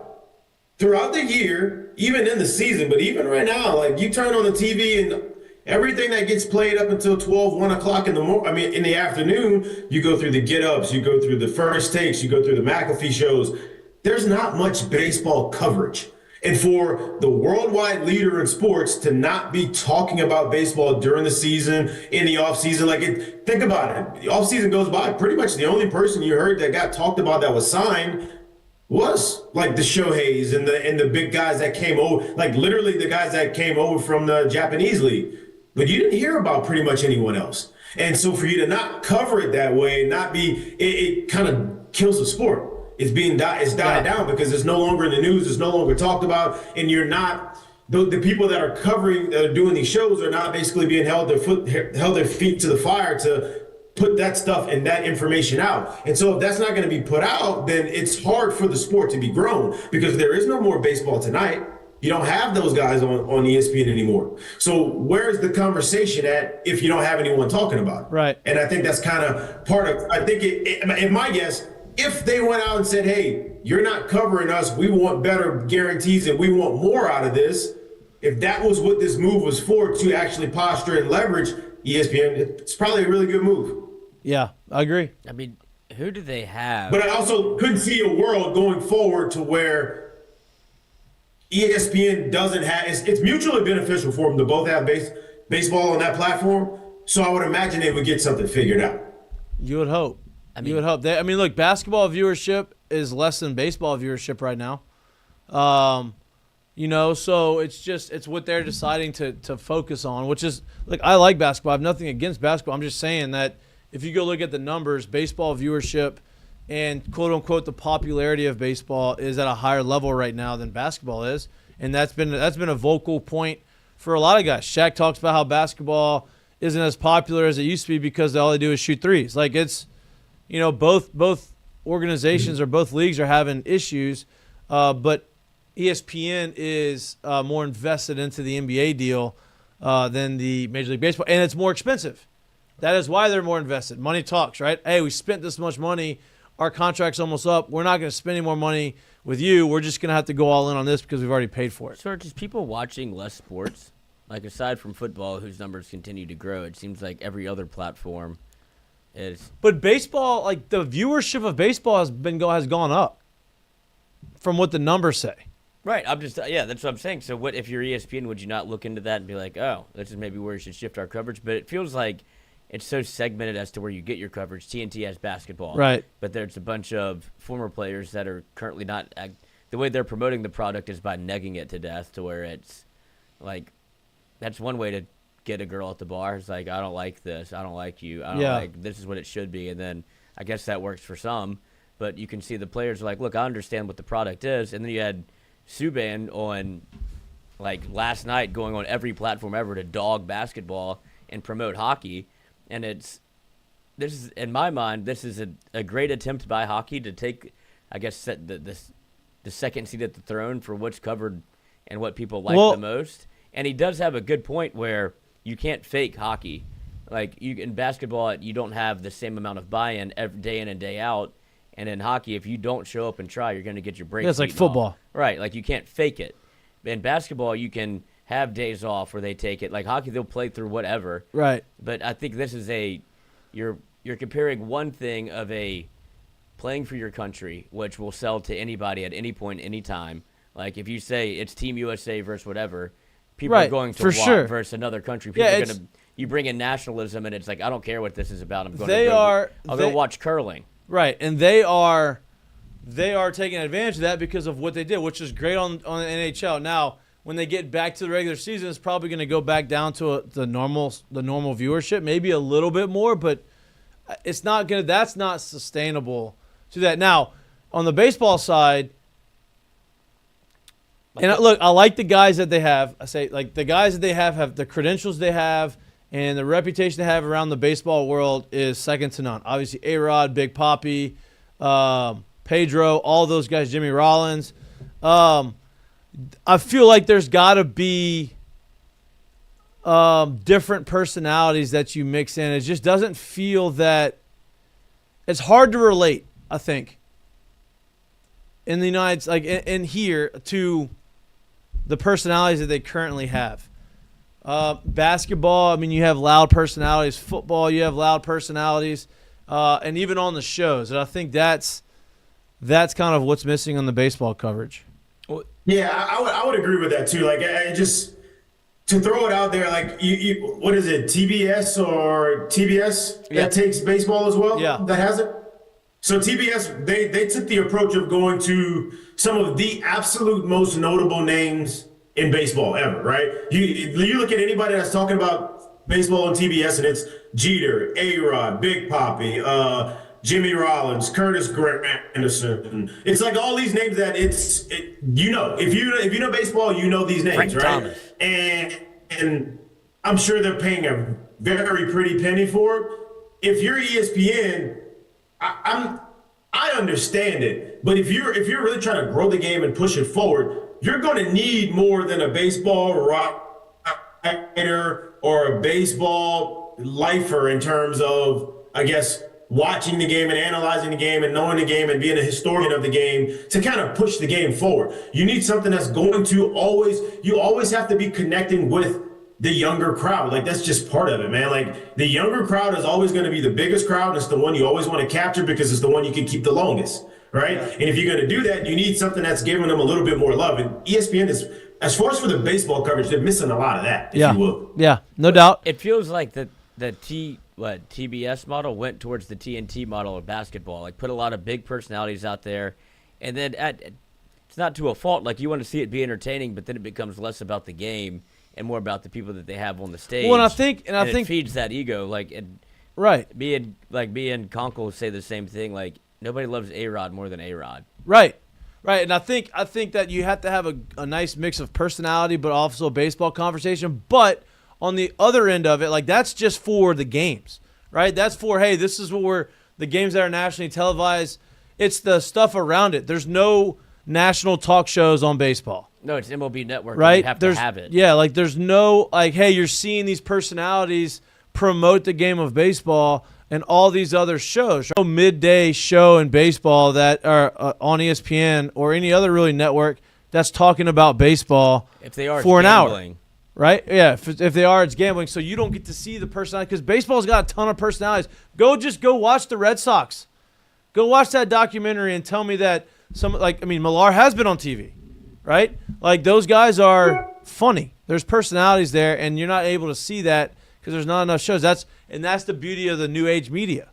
Throughout the year, even in the season, but even right now, like you turn on the TV and everything that gets played up until 12, 1 o'clock in the afternoon, you go through the get-ups, you go through the first takes, you go through the McAfee shows. There's not much baseball coverage. And for the worldwide leader in sports to not be talking about baseball during the season, in the offseason, think about it. The offseason goes by. Pretty much the only person you heard that got talked about that was signed was like the Shoheis and the big guys that came over, like literally the guys that came over from the Japanese league. But you didn't hear about pretty much anyone else. And so for you to not cover it that way, it kind of kills the sport. It's died down because it's no longer in the news. It's no longer talked about. And you're not, the people that are doing these shows are not basically being held their feet to the fire to put that stuff and that information out. And so if that's not going to be put out, then it's hard for the sport to be grown because there is no more baseball tonight. You don't have those guys on ESPN anymore. So where's the conversation at if you don't have anyone talking about it? Right. And I think that's kind of part of, I think in my guess, if they went out and said, hey, you're not covering us, we want better guarantees and we want more out of this. If that was what this move was for, to actually posture and leverage ESPN, it's probably a really good move. Yeah, I agree. I mean, who do they have? But I also couldn't see a world going forward to where ESPN doesn't have, it's mutually beneficial for them to both have baseball on that platform. So I would imagine they would get something figured out. You would hope. You would hope. Look, basketball viewership is less than baseball viewership right now. So it's what they're deciding to focus on, which is, look, I like basketball. I have nothing against basketball. I'm just saying that if you go look at the numbers, baseball viewership and quote unquote the popularity of baseball is at a higher level right now than basketball is, and that's been a vocal point for a lot of guys. Shaq talks about how basketball isn't as popular as it used to be because all they do is shoot threes. Like it's, both organizations or both leagues are having issues, but ESPN is more invested into the NBA deal than the Major League Baseball, and it's more expensive. That is why they're more invested. Money talks, right? Hey, we spent this much money. Our contract's almost up. We're not going to spend any more money with you. We're just going to have to go all in on this because we've already paid for it. So are just people watching less sports? Like, aside from football, whose numbers continue to grow, it seems like every other platform is. But baseball, like the viewership of baseball has gone up from what the numbers say. Right. That's what I'm saying. So what if you're ESPN, would you not look into that and be like, oh, this is maybe where we should shift our coverage? But it feels like it's so segmented as to where you get your coverage. TNT has basketball. Right. But there's a bunch of former players that are currently not the way they're promoting the product is by negging it to death, to where it's like, that's one way to get a girl at the bar. It's like, I don't like this. I don't like you. I don't like, this is what it should be. And then I guess that works for some, but you can see the players are like, look, I understand what the product is. And then you had Subban on, like, last night going on every platform ever to dog basketball and promote hockey. And this is, in my mind, this is a great attempt by hockey to take, I guess, set the second seat at the throne for what's covered and what people like the most. And he does have a good point where you can't fake hockey. Like, in basketball, you don't have the same amount of buy-in every day in and day out. And in hockey, if you don't show up and try, you're going to get your break. Yeah, it's like football. Off. Right, like you can't fake it. In basketball, you can have days off where they take it. Like hockey, they'll play through whatever. Right. But I think this is you're comparing one thing of playing for your country, which will sell to anybody at any point, any time. Like if you say it's Team USA versus whatever, people are going to watch versus another country. People are going to. You bring in nationalism, and it's like, I don't care what this is about. I'm going I'll go watch curling. Right, and they are taking advantage of that because of what they did, which is great on the NHL. Now, when they get back to the regular season, it's probably going to go back down to the normal viewership, maybe a little bit more, but it's not going to. That's not sustainable to that. Now, on the baseball side, and look, I like the guys that they have. I say, like, the guys that they have the credentials they have, and the reputation they have around the baseball world is second to none. Obviously, A-Rod, Big Papi, Pedro, all those guys, Jimmy Rollins. I feel like there's got to be different personalities that you mix in. It just doesn't feel that – it's hard to relate, I think, in the United – like in here to the personalities that they currently have. Basketball, I mean, you have loud personalities. Football, you have loud personalities. And even on the shows. And I think that's kind of what's missing on the baseball coverage. Yeah, I would agree with that too. Like, I just to throw it out there, like, you what is it, TBS or TBS that takes baseball as well? Yeah, that has it. So TBS, they took the approach of going to some of the absolute most notable names in baseball ever, right? You look at anybody that's talking about baseball on TBS, and it's Jeter, A-Rod, Big Papi, Jimmy Rollins, Curtis Granderson. It's like all these names that if you know baseball, you know these names, Frank right? Thomas. And I'm sure they're paying a very pretty penny for it. if you're ESPN, I understand it, but if you're really trying to grow the game and push it forward, you're going to need more than a baseball writer or a baseball lifer in terms of, I guess, watching the game and analyzing the game and knowing the game and being a historian of the game to kind of push the game forward. You need something that's going to you always have to be connecting with the younger crowd. Like, that's just part of it, man. Like, the younger crowd is always going to be the biggest crowd. It's the one you always want to capture because it's the one you can keep the longest, right? And if you're going to do that, you need something that's giving them a little bit more love. And ESPN is, as far as for the baseball coverage, they're missing a lot of that, if you will. Yeah, no doubt. It feels like the TBS model went towards the TNT model of basketball. Like, put a lot of big personalities out there, and then it's not to a fault. Like, you want to see it be entertaining, but then it becomes less about the game and more about the people that they have on the stage. Well, and I think it feeds that ego. Like, right. Me and Conkle say the same thing. Like, nobody loves A-Rod more than A-Rod. Right. Right, and I think that you have to have a nice mix of personality, but also a baseball conversation. But on the other end of it, like, that's just for the games, right? That's for, hey, this is what the games that are nationally televised. It's the stuff around it. There's no national talk shows on baseball. No, it's MLB Network. Right? You have to have it. Yeah, like, there's no, like, hey, you're seeing these personalities promote the game of baseball and all these other shows. No midday show in baseball that are on ESPN or any other really network that's talking about baseball if they are for an gambling. hour. Right? Yeah, if they are, it's gambling. So you don't get to see the personality because baseball's got a ton of personalities. Go watch the Red Sox. Go watch that documentary and tell me that Millar has been on TV, right? Like, those guys are funny. There's personalities there, and you're not able to see that because there's not enough shows. That's the beauty of the new age media,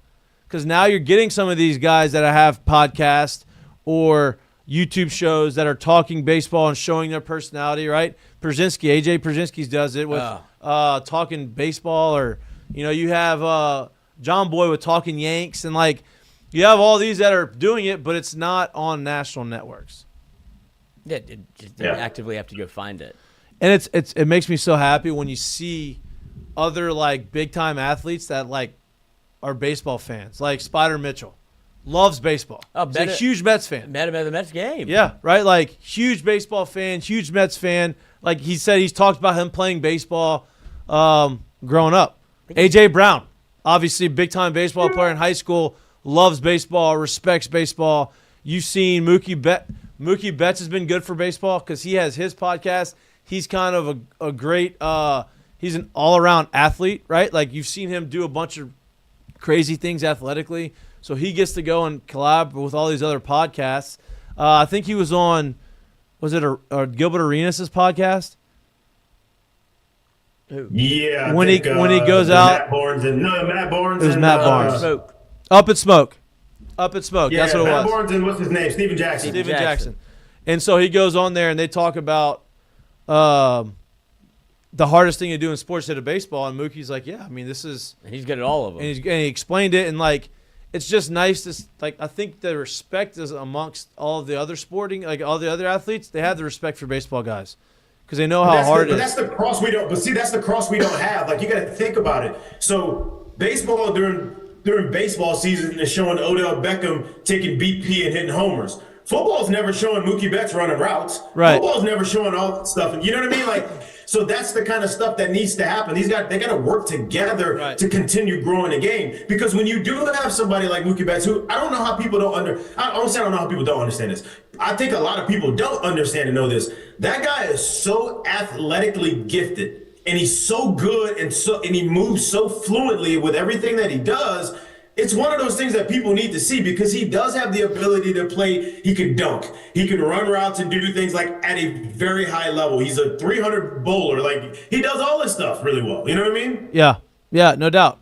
because now you're getting some of these guys that have podcasts or YouTube shows that are talking baseball and showing their personality, right? AJ Przinsky does it with talking baseball, or, you have John Boy with Talking Yanks, and, like, you have all these that are doing it, but it's not on national networks. Yeah, they actively have to go find it. And it makes me so happy when you see other, like, big time athletes that, like, are baseball fans, like Spider Mitchell. Loves baseball. He's a huge Mets fan. Met him at the Mets game. Yeah, right? Like, huge baseball fan, huge Mets fan. Like, he said he's talked about him playing baseball growing up. A.J. Brown, obviously a big-time baseball player in high school, loves baseball, respects baseball. You've seen Mookie Betts. Mookie Betts has been good for baseball because he has his podcast. He's kind of a great he's an all-around athlete, right? Like, you've seen him do a bunch of crazy things athletically. So he gets to go and collab with all these other podcasts. I think he was on, was it Gilbert Arenas' podcast? Yeah. When he goes out. Matt Barnes. It was Matt Barnes. Up at Smoke. That's what it was. Matt Barnes and what's his name? Steven Jackson. And so he goes on there and they talk about the hardest thing to do in sports instead of baseball. And Mookie's like, yeah, I mean, this is. And he's good at all of them. And he explained it, and, like, it's just nice to, like, I think the respect is amongst all of the other sporting, like, all the other athletes. They have the respect for baseball guys because they know how hard it is. That's the cross we don't. But see, that's the cross we don't have. Like, you got to think about it. So baseball during baseball season is showing Odell Beckham taking BP and hitting homers. Football's never showing Mookie Betts running routes. Right. Football's never showing all that stuff. And you know what I mean? Like, so that's the kind of stuff that needs to happen. They got to work together to continue growing the game. Because when you do have somebody like Mookie Betts, who I don't know how people don't I don't know how people don't understand this. I think a lot of people don't understand and know this. That guy is so athletically gifted, and he's so good, and he moves so fluently with everything that he does. It's one of those things that people need to see because he does have the ability to play. He can dunk. He can run routes and do things, like, at a very high level. He's a 300 bowler. Like, he does all this stuff really well. You know what I mean? Yeah, no doubt.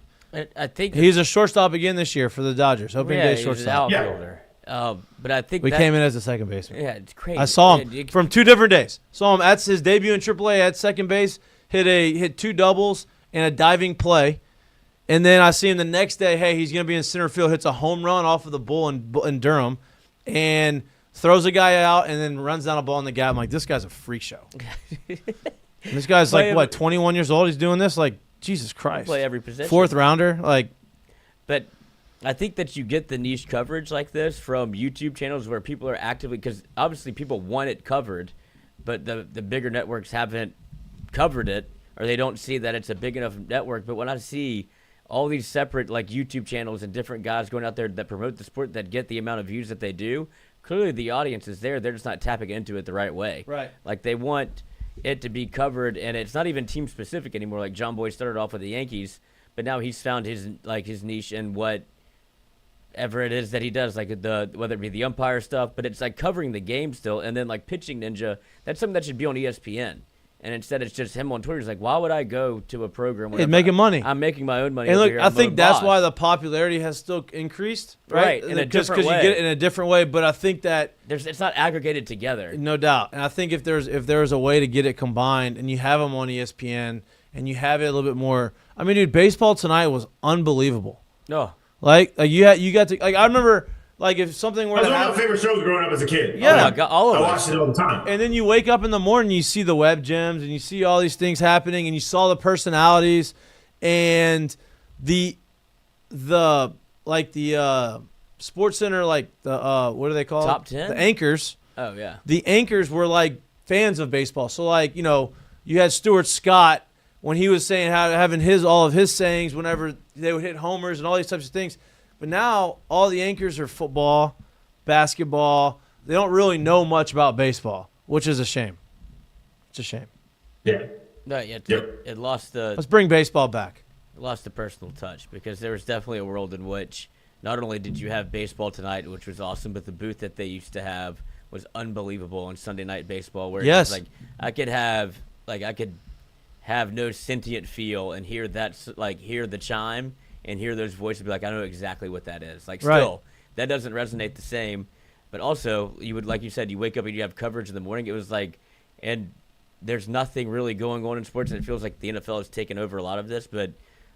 I think he's a shortstop again this year for the Dodgers. Opening day shortstop. He's an outfielder. But I think we came in as a second baseman. Yeah, it's crazy. I saw him from 2 different days. Saw him at his debut in AAA at second base, hit 2 doubles and a diving play. And then I see him the next day, hey, he's going to be in center field, hits a home run off of the bull in Durham, and throws a guy out and then runs down a ball in the gap. I'm like, this guy's a freak show. And this guy's like, 21 years old? He's doing this? Like, Jesus Christ. Play every position. 4th rounder? Like, But I think that you get the niche coverage like this from YouTube channels where people are actively, because obviously people want it covered, but the bigger networks haven't covered it, or they don't see that it's a big enough network. But when I see all these separate like YouTube channels and different guys going out there that promote the sport that get the amount of views that they do, clearly the audience is there. They're just not tapping into it the right way. Right. Like they want it to be covered, and it's not even team specific anymore. Like John Boy started off with the Yankees, but now he's found his niche in whatever it is that he does, like whether it be the umpire stuff, but it's like covering the game still. And then like Pitching Ninja, that's something that should be on ESPN. And instead, it's just him on Twitter. He's like, why would I go to a program where He's making money? I'm making my own money. And over look, here. I I'm think a that's boss. why the popularity has still increased, right? In a different way. Because you get it in a different way. But I think that it's not aggregated together. no doubt. And I think if there's a way to get it combined, and you have them on ESPN, and you have it a little bit more. I mean, dude, baseball tonight was unbelievable. No, Like you got to like I remember. Like if something were That was to one of happen, my favorite shows growing up as a kid. Yeah. oh my God, all I of watched us. it all the time. and then you wake up in the morning, you see the web gems, and you see all these things happening, and you saw the personalities, and the Sports Center, like the what do they call Top it? 10? The anchors. Oh yeah. The anchors were like fans of baseball. So like you had Stuart Scott when he was saying having all of his sayings whenever they would hit homers and all these types of things. But now all the anchors are football, basketball. They don't really know much about baseball, which is a shame. It's a shame. Yeah. No, yeah. Yep. It lost the Let's bring baseball back. personal touch, because there was definitely a world in which not only did you have baseball tonight, which was awesome, but the booth that they used to have was unbelievable on Sunday Night Baseball, where Yes. it's like I could have no sentient feel and hear the chime and hear those voices, be like, I know exactly what that is. Like, Right. still, that doesn't resonate the same. But also, you would, like you said, you wake up and you have coverage in the morning. It was like, and there's nothing really going on in sports, and it feels like the NFL has taken over a lot of this. But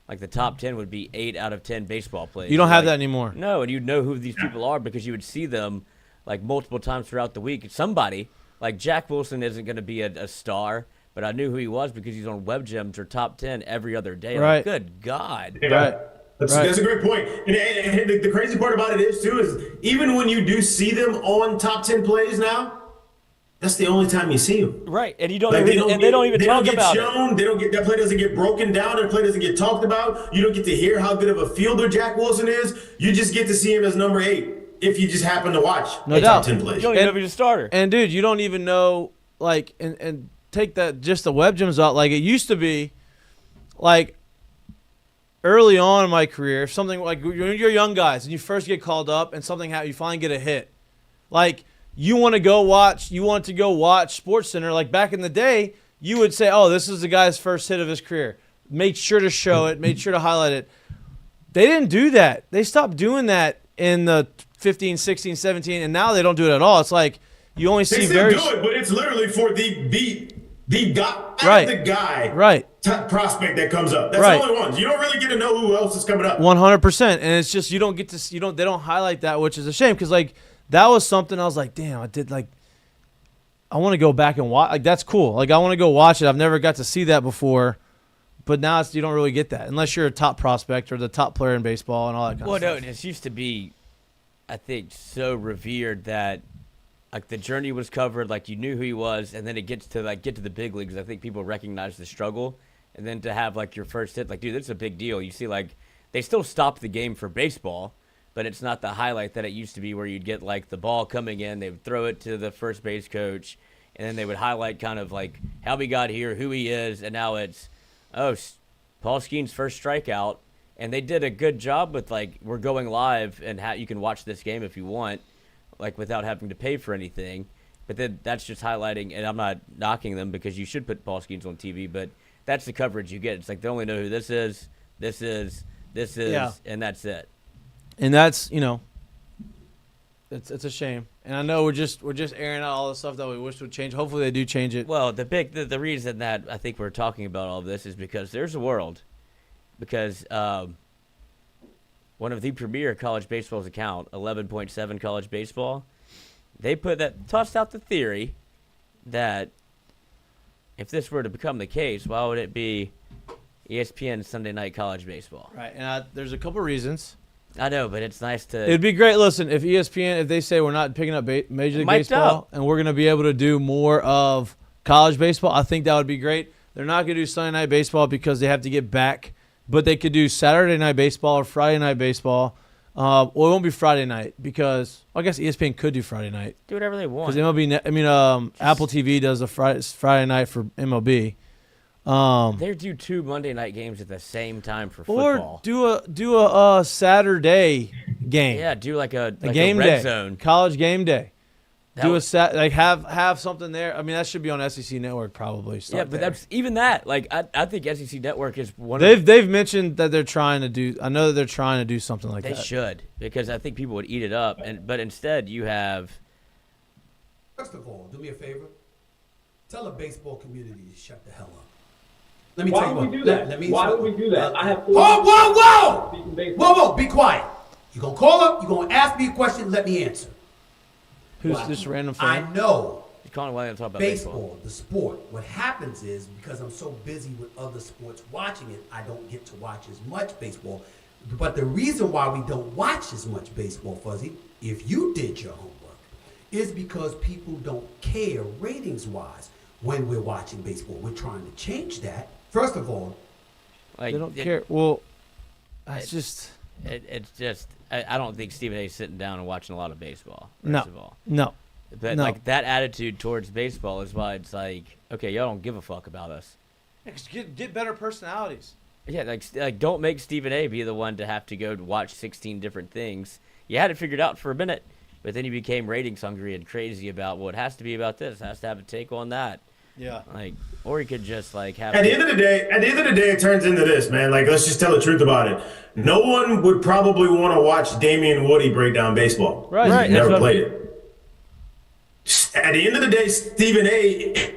like the top 10 would be 8 out of 10 baseball players. You don't have Like, that anymore. No, and you'd know who these people are because you would see them like multiple times throughout the week. Somebody like Jack Wilson isn't going to be a star, but I knew who he was because he's on Web Gems or top 10 every other day. I'm Right. like, good God. Yeah. Right. That's a great point. And the crazy part about it is, too, is even when you do see them on top 10 plays now, that's the only time you see them. Right, and you don't Like, even, they don't even talk about shown. They don't get that play doesn't get broken down. Their play doesn't get talked about. You don't get to hear how good of a fielder Jack Wilson is. You just get to see him as number 8 if you just happen to watch No the doubt. top 10 it. plays. You don't even know if he's a starter. And dude, you don't even know like and take that just the web gems out. Like it used to be, like early on in my career, if something like when you're young guys and you first get called up and something happens, you finally get a hit. Like you want to go watch Sports Center. Like back in the day, you would say, "Oh, this is the guy's first hit of his career." Made sure to show it, made sure to highlight it. They didn't do that. They stopped doing that in the 15, 16, 17, and now they don't do it at all. It's like you only They see still very do it, but it's literally for the guy, Right. the guy, right. prospect that comes up. That's Right. the only ones. You don't really get to know who else is coming up. 100%, and it's just they don't highlight that, which is a shame because like that was something I was like, damn, I want to go back and watch. Like that's cool. Like I want to go watch it. I've never got to see that before, but now you don't really get that unless you're a top prospect or the top player in baseball and all that kind Well, of no, stuff. it used to be, I think, so revered that like the journey was covered, like you knew who he was, and then it gets to get to the big leagues. I think people recognize the struggle, and then to have like your first hit, like dude, that's a big deal. You see, like they still stopped the game for baseball, but it's not the highlight that it used to be, where you'd get like the ball coming in, they would throw it to the first base coach, and then they would highlight kind of like how we got here, who he is, and now it's Paul Skeen's first strikeout. And they did a good job with like we're going live and how you can watch this game if you want, like without having to pay for anything. But then that's just highlighting, and I'm not knocking them because you should put Paul Skeens on TV, but that's the coverage you get. It's like they only know who this is, Yeah. and that's it. And that's it's a shame. And I know we're just airing out all the stuff that we wish would change. Hopefully they do change it. Well, the reason that I think we're talking about all this is because there's a world, because one of the premier college baseball's account, 11.7 College Baseball, they tossed out the theory that if this were to become the case, why would it be ESPN Sunday Night College Baseball? Right, and there's a couple reasons. I know, but it's nice to. It'd be great. Listen, if ESPN, if they say we're not picking up Major League Mic'd Baseball up. and we're going to be able to do more of college baseball, I think that would be great. They're not going to do Sunday night baseball because they have to get back, but they could do Saturday night baseball or Friday night baseball. Well, it won't be Friday night because I guess ESPN could do Friday night do whatever they want. because MLB. Apple TV does a Friday night for MLB. They do 2 Monday night games at the same time for Or football. do a Saturday game. Yeah, do like a game red day, zone. college game day. That Do would- have something there. I mean, that should be on SEC Network probably. Yeah, but that's even that. Like I think SEC Network is one. They've mentioned that they're trying to do. I know that they're trying to do something like They that. should, because I think people would eat it up. But instead you have. First of all, do me a favor. Tell the baseball community to shut the hell up. Let me Why tell you would what. we do that? Let me Why explain. would we do that? I have Whoa! Speaking baseball. Whoa! Be quiet. You gonna call up? You gonna ask me a question? Let me answer. Who's Well, this random I fan? know You're calling why they talk about baseball, the sport. What happens is because I'm so busy with other sports watching it, I don't get to watch as much baseball. But the reason why we don't watch as much baseball, Fuzzy, if you did your homework, is because people don't care ratings-wise when we're watching baseball. We're trying to change that. First of all, Like They don't care. Well, that's just It's just I don't think Stephen A. is sitting down and watching a lot of baseball. no, First of all. no. But No. like that attitude towards baseball is why it's like, okay, y'all don't give a fuck about us. Get better personalities. Yeah, like don't make Stephen A. be the one to have to go to watch 16 different things. You had it figured out for a minute, but then you became ratings hungry and crazy about, well, it has to be about this, it has to have a take on that. Yeah. Like, or you could just like have. At the end of the day, it turns into this, man. Like, let's just tell the truth about it. No one would probably want to watch Damian Woody break down baseball. Right. Right. Never That's what- played it. At the end of the day, Stephen A.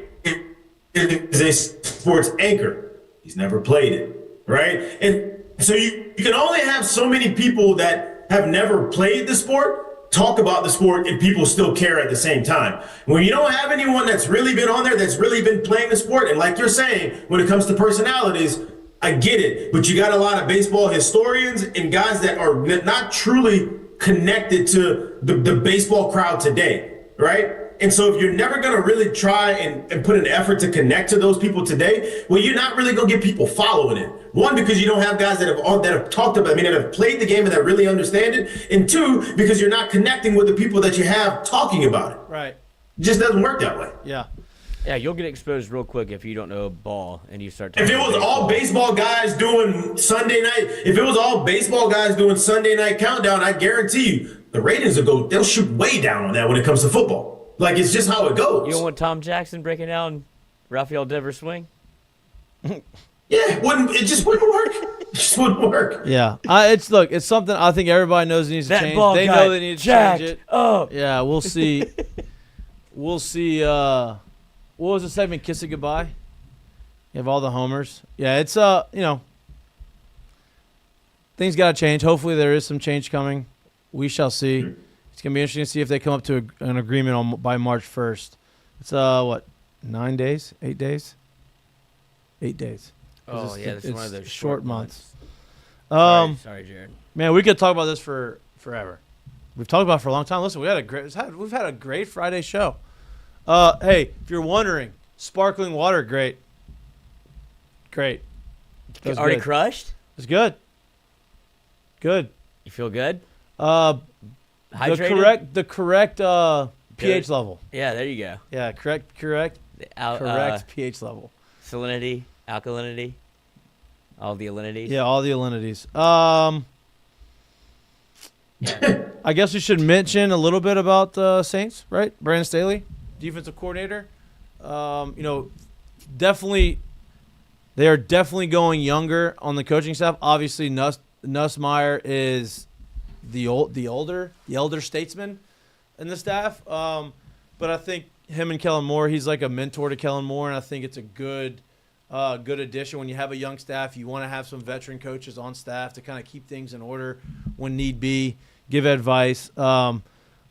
is a sports anchor. He's never played it, right? And so you can only have so many people that have never played the sport talk about the sport and people still care at the same time. When you don't have anyone that's really been on there, that's really been playing the sport, and like you're saying, when it comes to personalities, I get it, but you got a lot of baseball historians and guys that are not truly connected to the baseball crowd today, right? And so if you're never going to really try and put an effort to connect to those people today, well, you're not really going to get people following it. One, because you don't have guys that have talked about, that have played the game and that really understand it. And two, because you're not connecting with the people that you have talking about it. Right. It just doesn't work that way. Yeah. Yeah, you'll get exposed real quick if you don't know ball and you start. If it was all baseball guys doing Sunday night, countdown, I guarantee you the ratings they'll shoot way down on that when it comes to football. Like, it's just how it goes. You don't want Tom Jackson breaking down Rafael Devers' swing? Yeah, it just wouldn't work. It just wouldn't work. Yeah. It's something I think everybody knows needs to That change. ball They got know they need to change jacked it. up. Yeah, we'll see. We'll see. What was the segment? Kiss it goodbye. You have all the homers. Yeah, it's things got to change. Hopefully, there is some change coming. We shall see. It's gonna be interesting to see if they come up to an agreement by March 1st. It's 9 days, 8 days, 8 days. Oh yeah, this is one of those short months. Sorry, Jared. Man, we could talk about this for forever. We've talked about it for a long time. Listen, we've had a great Friday show. Hey, if you're wondering, sparkling water, great. That was Already good. crushed? It's good. Good. You feel good? The Hydrated? correct pH level. Yeah, there you go. Yeah, correct pH level. Salinity, alkalinity, all the alinities. Yeah, all the alinities. I guess we should mention a little bit about the Saints, right? Brandon Staley, defensive coordinator. Definitely, they are definitely going younger on the coaching staff. Obviously, Nussmeier is the elder statesman in the staff. But I think him and Kellen Moore, he's like a mentor to Kellen Moore, and I think it's a good addition. When you have a young staff, you want to have some veteran coaches on staff to kind of keep things in order when need be, give advice.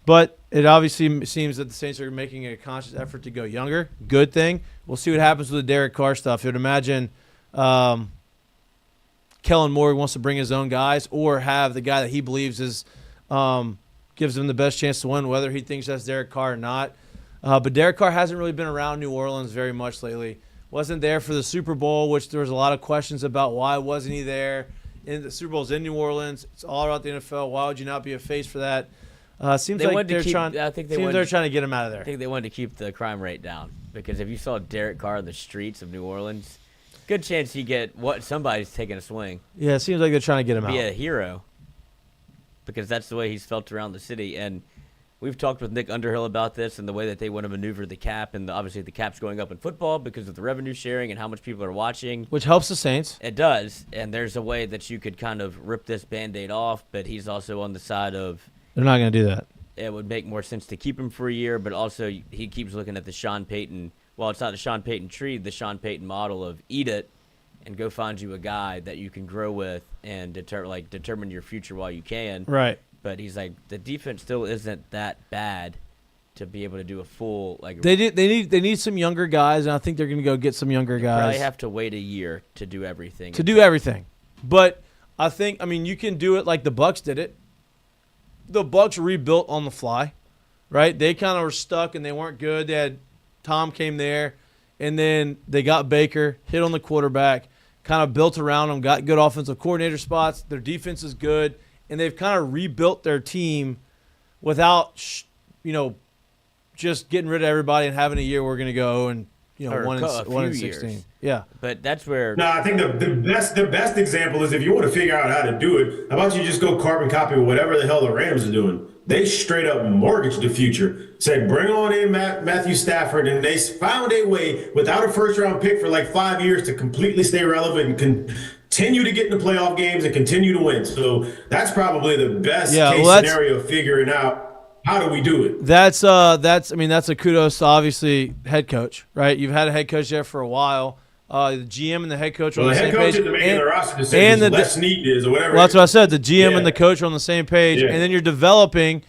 But it obviously seems that the Saints are making a conscious effort to go younger. Good thing. We'll see what happens with the Derek Carr stuff. You'd imagine Kellen Moore wants to bring his own guys, or have the guy that he believes is gives him the best chance to win, whether he thinks that's Derek Carr or not. But Derek Carr hasn't really been around New Orleans very much lately. Wasn't there for the Super Bowl, which there was a lot of questions about why wasn't he there. In the Super Bowl's in New Orleans. It's all about the NFL. Why would you not be a face for that? Seems like they're trying to get him out of there. I think they wanted to keep the crime rate down, because if you saw Derek Carr in the streets of New Orleans, good chance you get somebody's taking a swing. Yeah, it seems like they're trying to get him out. Be a hero, because that's the way he's felt around the city. And we've talked with Nick Underhill about this and the way that they want to maneuver the cap, and obviously the cap's going up in football because of the revenue sharing and how much people are watching. Which helps the Saints. It does, and there's a way that you could kind of rip this Band-Aid off, but he's also on the side of they're not going to do that. It would make more sense to keep him for a year, but also he keeps looking at the Sean Payton, well, it's not the Sean Payton tree, the Sean Payton model of eat it and go find you a guy that you can grow with and determine your future while you can. Right. But he's like, the defense still isn't that bad to be able to do a full They need some younger guys, and I think they're going to go get some younger guys. Probably have to wait a year to do everything. But I think, you can do it like the Bucs did it. The Bucs rebuilt on the fly, right? They kind of were stuck and they weren't good. They had Tom came there, and then they got Baker, hit on the quarterback, kind of built around him, got good offensive coordinator spots. Their defense is good, and they've kind of rebuilt their team without, just getting rid of everybody and having a year we're going to go and 1-16. Yeah, but that's where. No, I think the best example is if you want to figure out how to do it, how about you just go carbon copy whatever the hell the Rams are doing? They straight up mortgaged the future. Said bring on in Matthew Stafford, and they found a way without a first round pick for like 5 years to completely stay relevant and continue to get in the playoff games and continue to win. So that's probably the best case scenario of figuring out. How do we do it? That's a kudos to obviously head coach, right? You've had a head coach there for a while. The GM and the head coach are on the same page. Well, the head coach is making the roster decisions, less neat is or whatever. Well, that's what I said. The GM and the coach are on the same page, and then you're drafting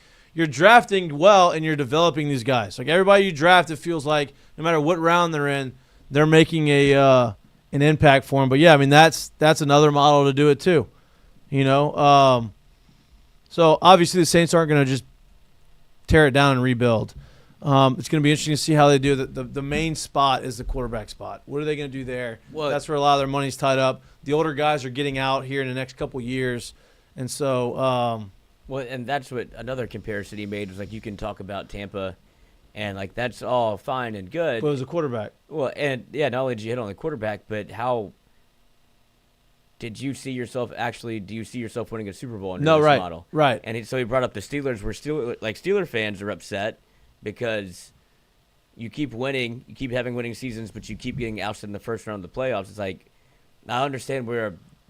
well, and you're developing these guys. Like everybody you draft, it feels like no matter what round they're in, they're making an impact for them. But yeah, that's another model to do it too. So obviously the Saints aren't going to just tear it down and rebuild. It's going to be interesting to see how they do. The main spot is the quarterback spot. What are they going to do there? Well, that's where a lot of their money's tied up. The older guys are getting out here in the next couple years. And so and that's what another comparison he made was like you can talk about Tampa and like that's all fine and good. But it was a quarterback. Well, and yeah, not only did you hit on the quarterback, but how did you see yourself winning a Super Bowl under this model? Right. And so he brought up the Steelers. Steeler fans are upset because you keep winning, you keep having winning seasons, but you keep getting ousted in the first round of the playoffs. It's like, I understand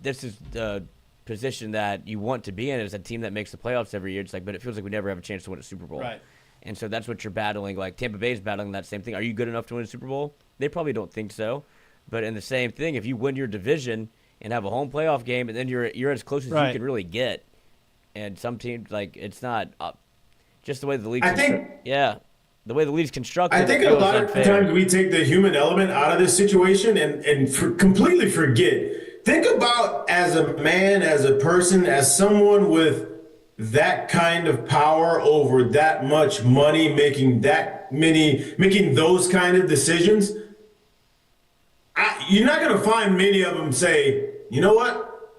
this is the position that you want to be in as a team that makes the playoffs every year. It's like, but it feels like we never have a chance to win a Super Bowl. Right. And so that's what you're battling. Like Tampa Bay's battling that same thing. Are you good enough to win a Super Bowl? They probably don't think so. But in the same thing, if you win your division and have a home playoff game, and then you're as close as you can really get. And some teams, like, it's not just the way the league's the way the league's constructed. I think a lot of times we take the human element out of this situation and completely forget. Think about as a man, as a person, as someone with that kind of power over that much money, making those kind of decisions. You're not going to find many of them say, you know what?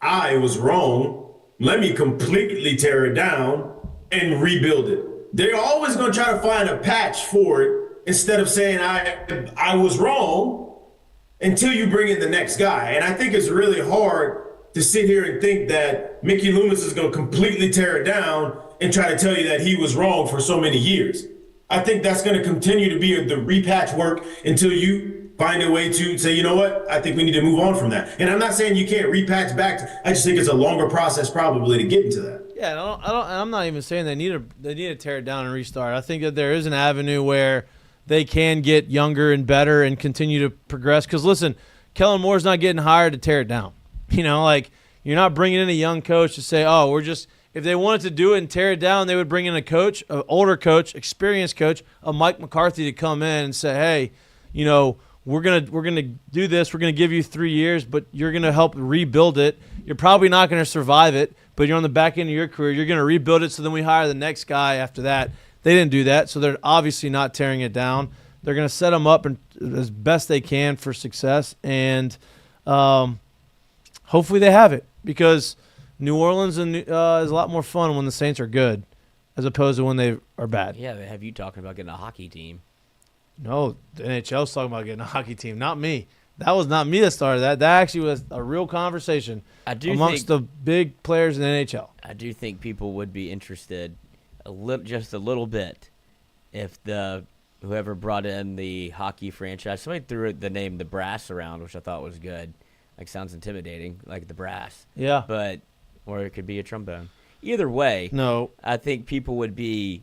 I was wrong. Let me completely tear it down and rebuild it. They're always going to try to find a patch for it instead of saying I was wrong until you bring in the next guy. And I think it's really hard to sit here and think that Mikie Loomis is going to completely tear it down and try to tell you that he was wrong for so many years. I think that's going to continue to be the repatch work until you find a way to say, you know what, I think we need to move on from that. And I'm not saying you can't repatch back. I just think it's a longer process probably to get into that. Yeah, I'm not even saying they need to tear it down and restart. I think that there is an avenue where they can get younger and better and continue to progress. Because listen, Kellen Moore's not getting hired to tear it down. You're not bringing in a young coach to say, oh, if they wanted to do it and tear it down, they would bring in a coach, an older coach, experienced coach, a Mike McCarthy to come in and say, hey, we're gonna do this. We're gonna give you 3 years, but you're gonna help rebuild it. You're probably not gonna survive it, but you're on the back end of your career. You're gonna rebuild it. So then we hire the next guy after that. They didn't do that, so they're obviously not tearing it down. They're gonna set them up as best they can for success, and hopefully they have it, because New Orleans is a lot more fun when the Saints are good, as opposed to when they are bad. Yeah, they have you talking about getting a hockey team. No, the NHL's talking about getting a hockey team, not me. That was not me that started that. That actually was a real conversation amongst the big players in the NHL. I do think people would be interested just a little bit if whoever brought in the hockey franchise, somebody threw the name the Brass around, which I thought was good. Like, sounds intimidating, like the Brass. Yeah. Or it could be a trombone. Either way, no, I think people would be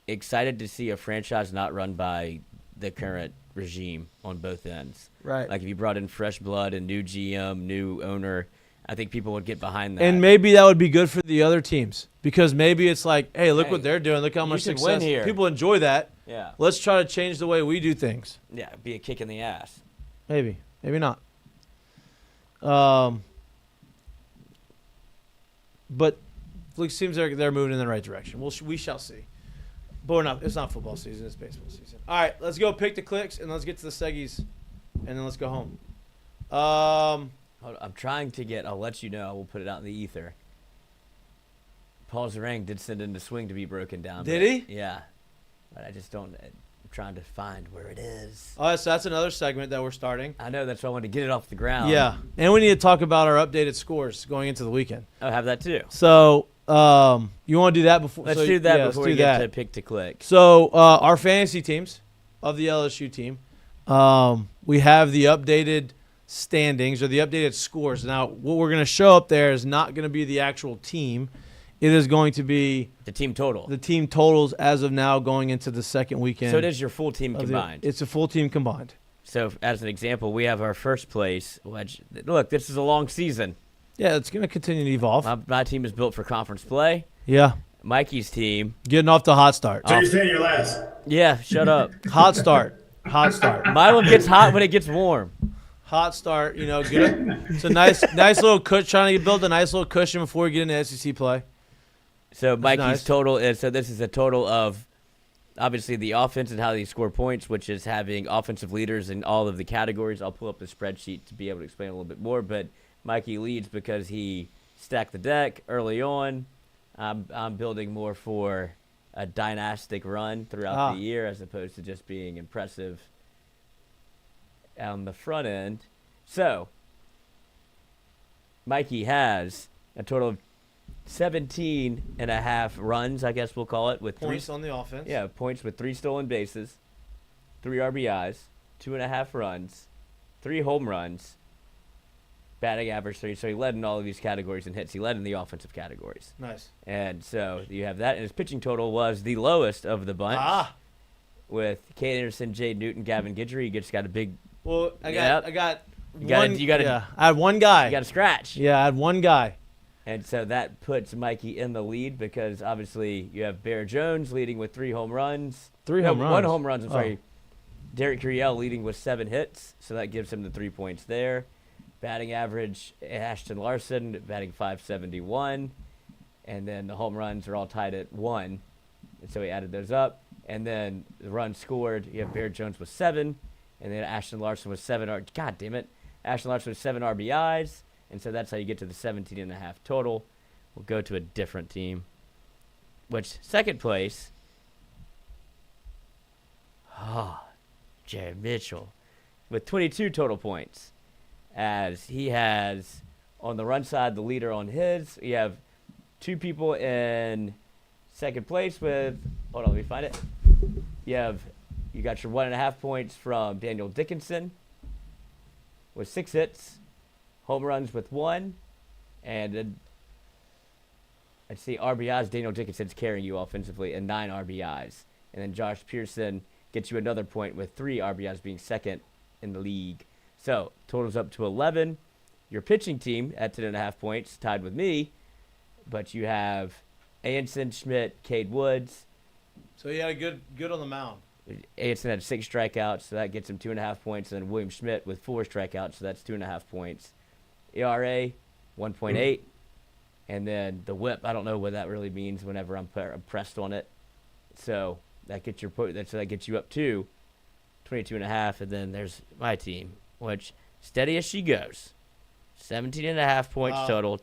excited to see a franchise not run by the current regime on both ends. Right. Like, if you brought in fresh blood and new GM, new owner, I think people would get behind that. And maybe that would be good for the other teams, because maybe it's like, hey, look what they're doing. Look how much could success. win here. People enjoy that. Yeah. Let's try to change the way we do things. Yeah, be a kick in the ass. Maybe not. But it seems they're moving in the right direction. We shall see. But we're not. It's not football season. It's baseball season. All right, let's go pick the clicks, and let's get to the seggies, and then let's go home. I'm trying to get. I'll let you know. I will put it out in the ether. Paul Zarang did send in the swing to be broken down. Did he? Yeah, but I just don't. I'm trying to find where it is. All right, so that's another segment that we're starting. I know, that's why I wanted to get it off the ground. Yeah, and we need to talk about our updated scores going into the weekend. I'll have that too. So, you want to do that before? Let's do that before we get to pick to click. So, our fantasy teams of the LSU team, we have the updated standings or the updated scores. Now, what we're going to show up there is not going to be the actual team. It is going to be the team total. The team totals as of now going into the second weekend. So it is your full team combined. It's a full team combined. So as an example, we have our first place. Look, this is a long season. Yeah, it's going to continue to evolve. My team is built for conference play. Yeah. Mikey's team. Getting off the hot start. So you're saying you're last? Yeah, shut up. Hot start. Hot start. My one gets hot when it gets warm. Hot start, good. It's a nice little cushion, trying to build a nice little cushion before we get into SEC play. So Mikey's total is, so this is a total of, obviously, the offense and how they score points, which is having offensive leaders in all of the categories. I'll pull up the spreadsheet to be able to explain a little bit more, but Mikey leads because he stacked the deck early on. I'm building more for a dynastic run throughout the year as opposed to just being impressive on the front end. So Mikey has a total of 17.5 runs, I guess we'll call it, with points on the offense. Yeah, points with 3 stolen bases, 3 RBIs, 2.5 runs, 3 home runs, batting average 3. So he led in all of these categories in hits. He led in the offensive categories. Nice. And so you have that. And his pitching total was the lowest of the bunch. With Kate Anderson, Jade Newton, Gavin Guidry. He just got a big. Well, I had one guy. You got a scratch. Yeah, I had one guy. And so that puts Mikey in the lead because obviously you have Bear Jones leading with 3 home runs. 3 home runs. 1 home runs, I'm sorry. Derek Curiel leading with 7 hits, so that gives him the 3 points there. Batting average, Ashton Larson batting .571. And then the home runs are all tied at 1. And so he added those up. And then the runs scored, you have Bear Jones with 7. And then Ashton Larson with 7. God damn it. Ashton Larson with 7 RBIs. And so that's how you get to the 17.5 total. We'll go to a different team. Which, second place, Jared Mitchell with 22 total points. As he has, on the run side, the leader on his. You have 2 people in second place with, hold on, let me find it. You got your 1.5 points from Daniel Dickinson with 6 hits. Home runs with 1, and then I'd see RBIs. Daniel Dickinson's carrying you offensively, and 9 RBIs. And then Josh Pearson gets you another point with 3 RBIs, being second in the league. So totals up to 11. Your pitching team at 10.5 points, tied with me, but you have Anson, Schmidt, Cade Woods. So he had a good on the mound. Anderson had 6 strikeouts, so that gets him 2.5 points. And then William Schmidt with 4 strikeouts, so that's 2.5 points. ERA 1.8, and then the WHIP. I don't know what that really means. Whenever I'm pressed on it, so that gets that gets you up to 22.5, and then there's my team, which steady as she goes, 17.5 points total.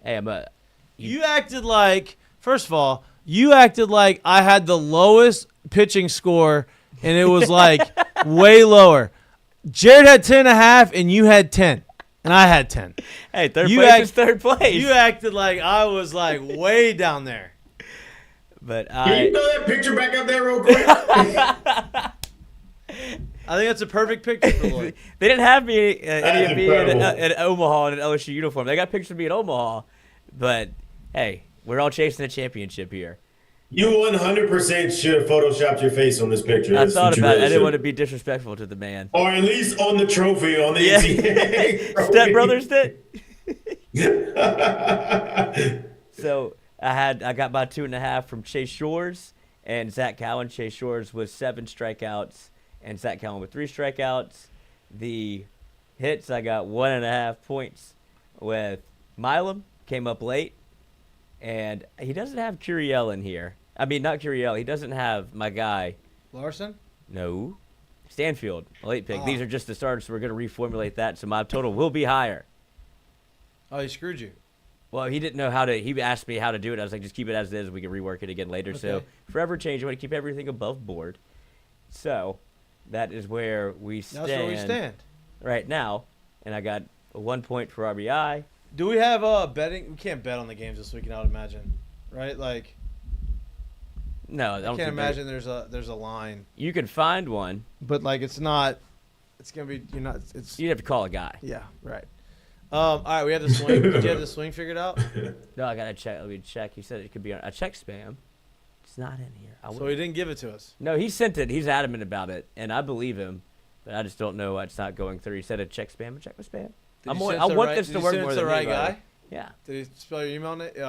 Hey, You acted like, first of all, you acted like I had the lowest pitching score, and it was like way lower. Jared had 10.5, and you had 10, and I had 10. Hey, third place is third place. You acted like I was like way down there. But Can you throw that picture back up there real quick? I think that's a perfect picture for Lloyd. They didn't have me, any of me incredible. in Omaha in an LSU uniform. They got pictures of me in Omaha, but hey, we're all chasing a championship here. You 100% should have photoshopped your face on this picture. I That's thought what you about it. really I didn't should. want to be disrespectful to the man. Or at least on the trophy, on the NCAA trophy. Step Brothers did. So I got my 2.5 from Chase Shores and Zach Cowan. Chase Shores with 7 strikeouts and Zach Cowan with 3 strikeouts. The hits, I got 1.5 points with Milam, came up late, and he doesn't have Curiel in here. I mean, not Curiel. He doesn't have my guy. Larson? No. Stanfield, a late pick. These are just the starters, so we're going to reformulate that, so my total will be higher. Oh, he screwed you. Well, he didn't know how to. He asked me how to do it. I was like, just keep it as it is. We can rework it again later. So Okay. forever change. I want to keep everything above board. So that is where we stand. That's where we stand. Right now. And I got a 1 point for RBI. Do we have betting? We can't bet on the games this week, I would imagine, right? Like, No, I I don't can't think imagine there's a line, you can find one. but like it's not. It's gonna be It's You'd have to call a guy. yeah, right. All right, we have the swing. Did you have the swing figured out? No, I gotta check. Let me check. He said it could be on. I checked spam. It's not in here. So he didn't give it to us. No, he sent it. He's adamant about it, and I believe him. But I just don't know why it's not going through. He said it check spam. Check my spam. I want this to work more the than right anybody. guy. Yeah, Did he spell your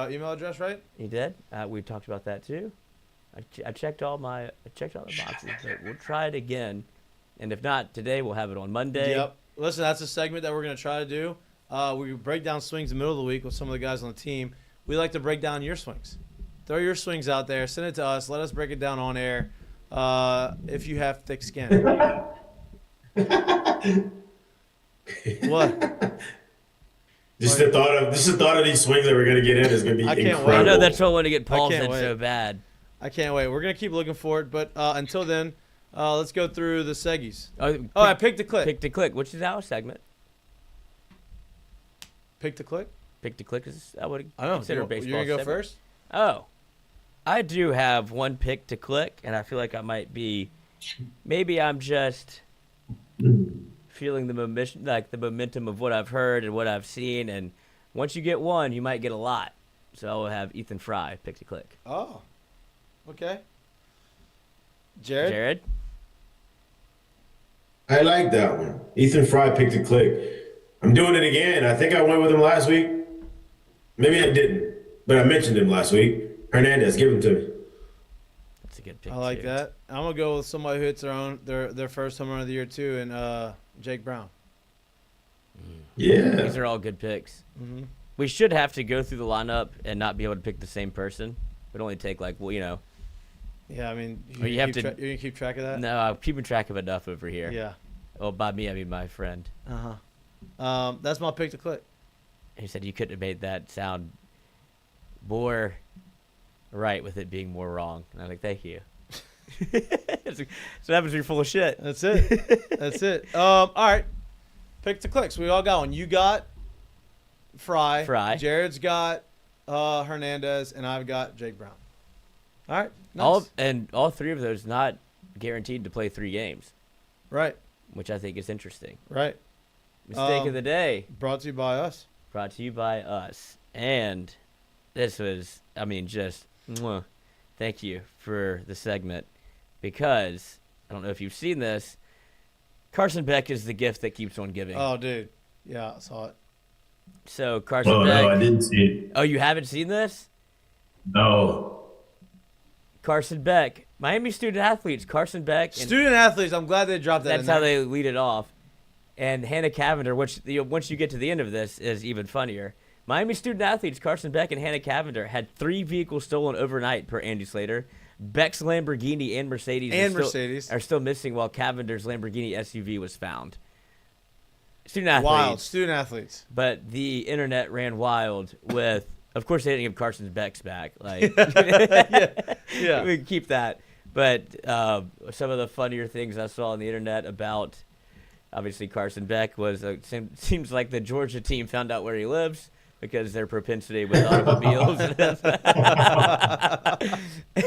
email address right? he did. We talked about that too. I checked all the boxes, but we'll try it again. And if not today, we'll have it on Monday. Yep. Listen, that's a segment that we're gonna try to do. We break down swings in the middle of the week with some of the guys on the team. We like to break down your swings. Throw your swings out there. Send it to us. Let us break it down on air. If you have thick skin. What? Just the thought of these swings that we're gonna get in is gonna be I can't wait. incredible. I know that's what I want to get Paul can't in wait. so bad. I can't wait. We're gonna keep looking for it, but until then, let's go through the seggies. Oh, I picked a click. Pick to click, which is our segment. Pick to click. Pick to click is I would I don't know. consider You're baseball. gonna go segment. first. Oh, I do have one pick to click, and I feel like I might be. Maybe I'm just feeling the momentum of what I've heard and what I've seen, and once you get one, you might get a lot. So I will have Ethan Fry pick to click. Oh. Okay. Jared. I like that one. Ethan Fry picked a click. I'm doing it again. I think I went with him last week. Maybe I didn't, but I mentioned him last week. Hernandez, give him to me. That's a good pick. I like too. that. I'm gonna go with somebody who hits their first home run of the year too, and Jake Brown. Yeah. These are all good picks. Mm-hmm. We should have to go through the lineup and not be able to pick the same person. It only take Yeah, I mean, Or you have to- you're gonna keep track of that. No, I'm keeping track of enough over here. Yeah. Oh, by me, I mean my friend. That's my pick to click. He said you couldn't have made that sound more right with it being more wrong. And I'm like, thank you. So that happens when you're full of shit. That's it. That's it. All right. Pick to click. So we all got one. You got Fry. Jared's got Hernandez, and I've got Jake Brown. All right. Nice. All three of those not guaranteed to play 3 games, Right. which I think is interesting. Right. Mistake of the day. Brought to you by us. Brought to you by us. And this was, just thank you for the segment, because I don't know if you've seen this. Carson Beck is the gift that keeps on giving. Oh, dude. Yeah, I saw it. So Carson Oh Beck. no, I didn't see it. Oh, you haven't seen this? No. Carson Beck. Miami student athletes, Carson Beck. Student athletes, I'm glad they dropped that That's in how there. they lead it off. And Hannah Cavender, which once you get to the end of this is even funnier. Miami student athletes Carson Beck and Hannah Cavender had 3 vehicles stolen overnight per Andy Slater. Beck's Lamborghini and Mercedes are still missing, while Cavender's Lamborghini SUV was found. Student athletes. Wild. Student athletes. But the internet ran wild with, of course, they didn't give Carson Beck's back. Like, Yeah. we can keep that. But some of the funnier things I saw on the internet about, obviously, Carson Beck was, seems like the Georgia team found out where he lives because their propensity with automobiles.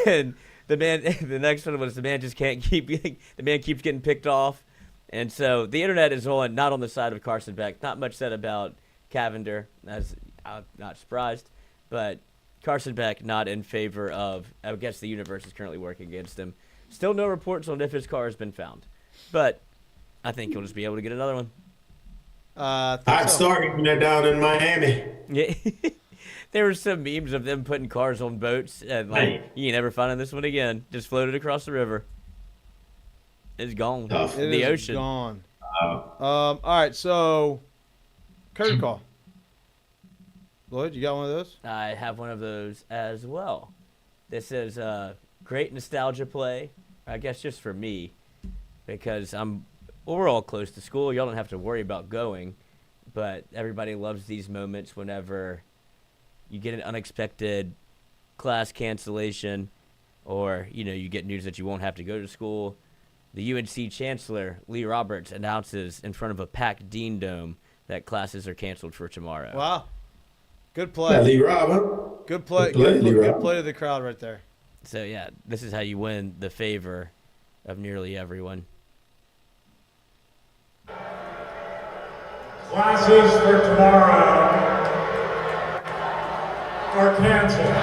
And the next one was the man just can't the man keeps getting picked off. And so the internet is not on the side of Carson Beck. Not much said about Cavender, as I'm not surprised. But Carson Beck not in favor of, I guess the universe is currently working against him. Still no reports on if his car has been found. But I think he'll just be able to get another one. I'd start getting that down in Miami. Yeah. There were some memes of them putting cars on boats and like, you ain't never finding this one again. Just floated across the river. It's gone. It The is ocean. gone. All right, so curtain call. Lloyd, you got one of those? I have one of those as well. This is a great nostalgia play, I guess just for me, because we're all close to school. Y'all don't have to worry about going, but everybody loves these moments whenever you get an unexpected class cancellation or, you get news that you won't have to go to school. The UNC Chancellor, Lee Roberts, announces in front of a packed Dean Dome that classes are canceled for tomorrow. Wow. Good play. Yeah, Lee Rob, huh? Good play. Good play, Lee Rob. Good play to the crowd right there. So, yeah, this is how you win the favor of nearly everyone. Classes for tomorrow are canceled.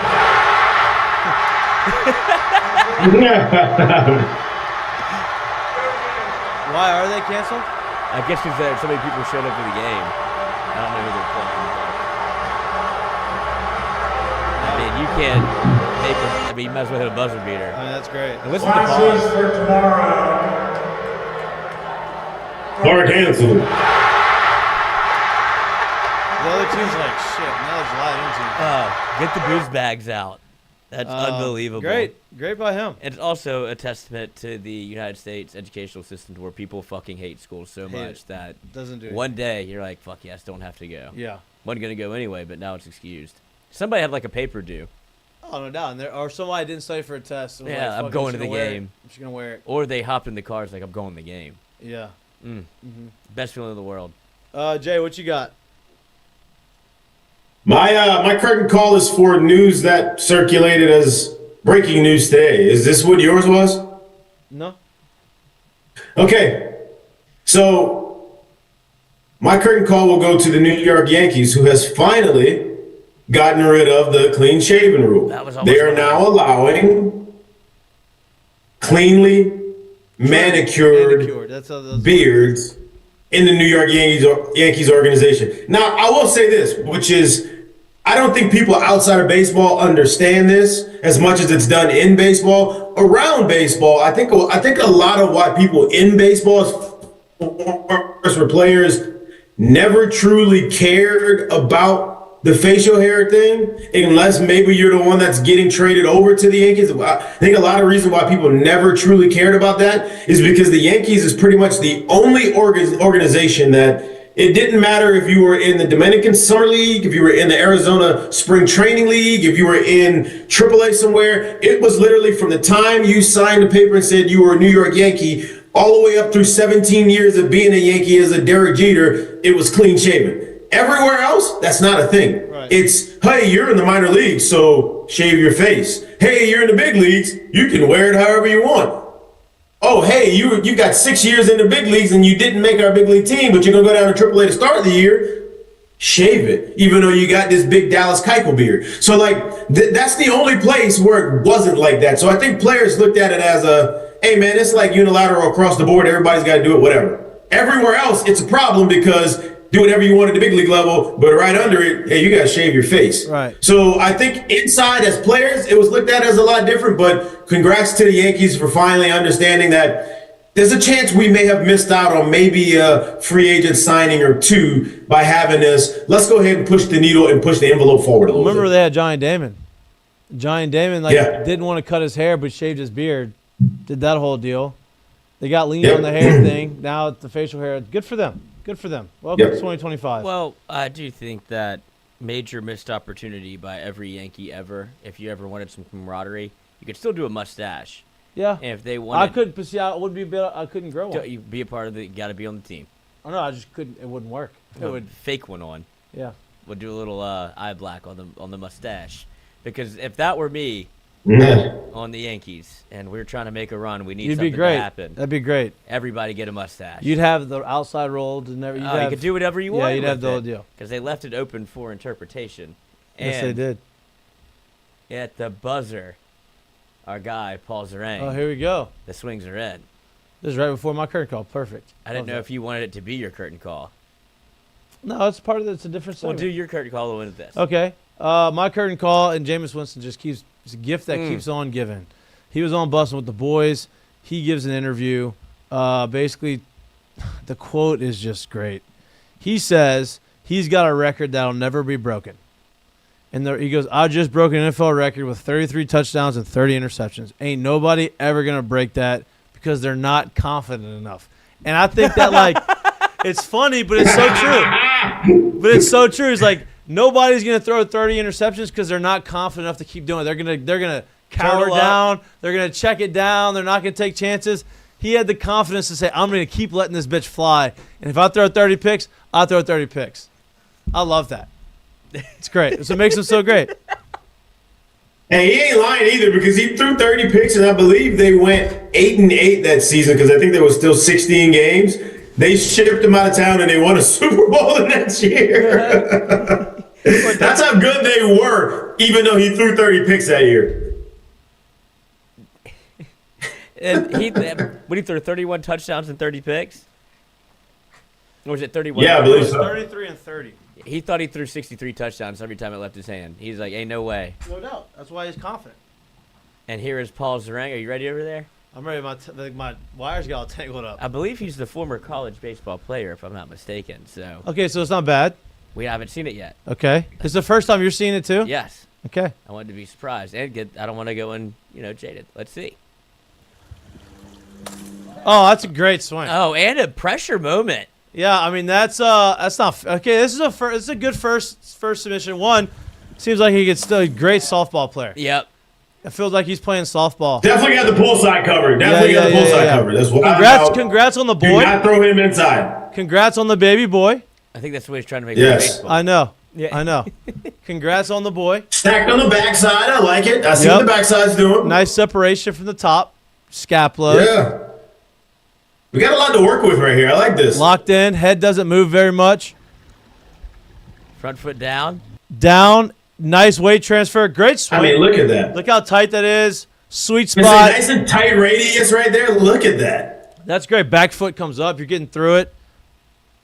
Why are they canceled? I guess because so many people showed up for the game. I don't know who they're playing. But, I mean, you can't make you might as well hit a buzzer beater. I mean, that's great. And listen to the Classes pause. for tomorrow Or canceled. The other team's like, shit, now there's a lot of Get the booze bags out. That's unbelievable. Great by him. It's also a testament to the United States educational system where people fucking hate school so Hate much it. that Doesn't do it. one day you're like, fuck yes, don't have to go. Yeah. Wasn't going to go anyway, but now it's excused. Somebody had like a paper due. Oh, no doubt. Or somebody didn't study for a test. And was Yeah, like, I'm fuck it, going I'm to the just gonna wear it. game. I'm just going to wear it. Or they hopped in the cars like, I'm going to the game. Yeah. Best feeling in the world. Jay, what you got? My curtain call is for news that circulated as breaking news today. Is this what yours was? No. Okay. So my curtain call will go to the New York Yankees, who has finally gotten rid of the clean shaven rule. That was almost They are right. now allowing cleanly manicured That's how those beards in the New York Yankees organization. Now, I will say this, which is, I don't think people outside of baseball understand this as much as it's done in baseball. Around baseball, I think a lot of why people in baseball for players never truly cared about the facial hair thing, unless maybe you're the one that's getting traded over to the Yankees. I think a lot of reason why people never truly cared about that is because the Yankees is pretty much the only organization that it didn't matter if you were in the Dominican Summer League, if you were in the Arizona Spring Training League, if you were in AAA somewhere. It was literally from the time you signed the paper and said you were a New York Yankee all the way up through 17 years of being a Yankee as a Derek Jeter, it was clean shaven. Everywhere else, that's not a thing. Right. It's, hey, you're in the minor leagues, so shave your face. Hey, you're in the big leagues, you can wear it however you want. Oh, hey, you got 6 years in the big leagues and you didn't make our big league team, but you're going to go down to AAA to start the year. Shave it, even though you got this big Dallas Keuchel beard. So, like, that's the only place where it wasn't like that. So I think players looked at it as hey, man, it's like unilateral across the board. Everybody's got to do it, whatever. Everywhere else, it's a problem because do whatever you want at the big league level, but right under it, hey, you got to shave your face. Right. So I think inside as players, it was looked at as a lot different, but congrats to the Yankees for finally understanding that there's a chance we may have missed out on maybe a free agent signing or two by having this. Let's go ahead and push the needle and push the envelope forward a little Remember bit. they had Johnny Damon. Johnny Damon didn't want to cut his hair but shaved his beard. Did that whole deal. They got lean on the hair thing. Now it's the facial hair. Good for them. Good for them. Welcome to 2025. Well, I do think that major missed opportunity by every Yankee ever. If you ever wanted some camaraderie, you could still do a mustache. Yeah. And if they wanted, I couldn't. See, I wouldn't be. I couldn't grow one. You be a part of the. You got to be on the team. Oh no, I just couldn't. It wouldn't work. It would fake one on. Yeah. We'll do a little eye black on the mustache, because if that were me on the Yankees and we're trying to make a run, we need You'd something be great. to happen. That'd be great. Everybody get a mustache. You'd have the outside rolled and everything. You could do whatever you want. Yeah, you'd have the whole with it, deal. because they left it open for interpretation. Yes, they And did. at the buzzer, our guy Paul Zarang. Oh, here we go. The swings are in. This is right before my curtain call. Perfect. I didn't know if you wanted it to be your curtain call. No, it's part of it's a different We'll segment. do your curtain call into this. Okay. My curtain call, and Jameis Winston just keeps – it's a gift that keeps on giving. He was on Bustin' with the Boys. He gives an interview. Basically, the quote is just great. He says he's got a record that'll never be broken. And he goes, I just broke an NFL record with 33 touchdowns and 30 interceptions. Ain't nobody ever going to break that because they're not confident enough. And I think that, like, it's funny, but it's so true. But it's so true. It's like nobody's going to throw 30 interceptions because they're not confident enough to keep doing it. They're gonna cower down. They're going to check it down. They're not going to take chances. He had the confidence to say, I'm going to keep letting this bitch fly. And if I throw 30 picks, I'll throw 30 picks. I love that. It's great. It's what makes him so great. And he ain't lying either, because he threw 30 picks, and I believe they went 8-8 that season, because I think there was still 16 games. They shipped him out of town, and they won a Super Bowl the next year. That's how good they were, even though he threw 30 picks that year. And would he throw 31 touchdowns and 30 picks? Or was it 31? Yeah, I believe so. 33 and 30. He thought he threw 63 touchdowns every time it left his hand. He's like, ain't no way. No doubt. That's why he's confident. And here is Paul Zarang. Are you ready over there? I'm ready. My wires got all tangled up. I believe he's the former college baseball player, if I'm not mistaken. So Okay, so it's not bad. we haven't seen it yet. Okay. It's the first time you're seeing it too? Yes. Okay. I wanted to be surprised and I don't want to go in, jaded. Let's see. Oh, that's a great swing. Oh, and a pressure moment. Yeah, I mean that's not okay. This is a good first submission. One, seems like he gets still a great softball player. Yep. It feels like he's playing softball. Definitely got the pull side covered. Definitely got the pull side covered. That's what Congrats on the Do boy. not throw him inside. Congrats on the baby boy. I think that's what he's trying to make. Yes. Baseball. I know. Yeah. I know. Congrats on the boy. Stacked on the backside. I like it. I see what the backside's doing. Nice separation from the top. Scapula. Yeah. We got a lot to work with right here. I like this. Locked in. Head doesn't move very much. Front foot down. Down. Nice weight transfer. Great swing. I mean, look at that. Look how tight that is. Sweet It's a spot. nice and tight radius right there. Look at that. That's great. Back foot comes up. You're getting through it.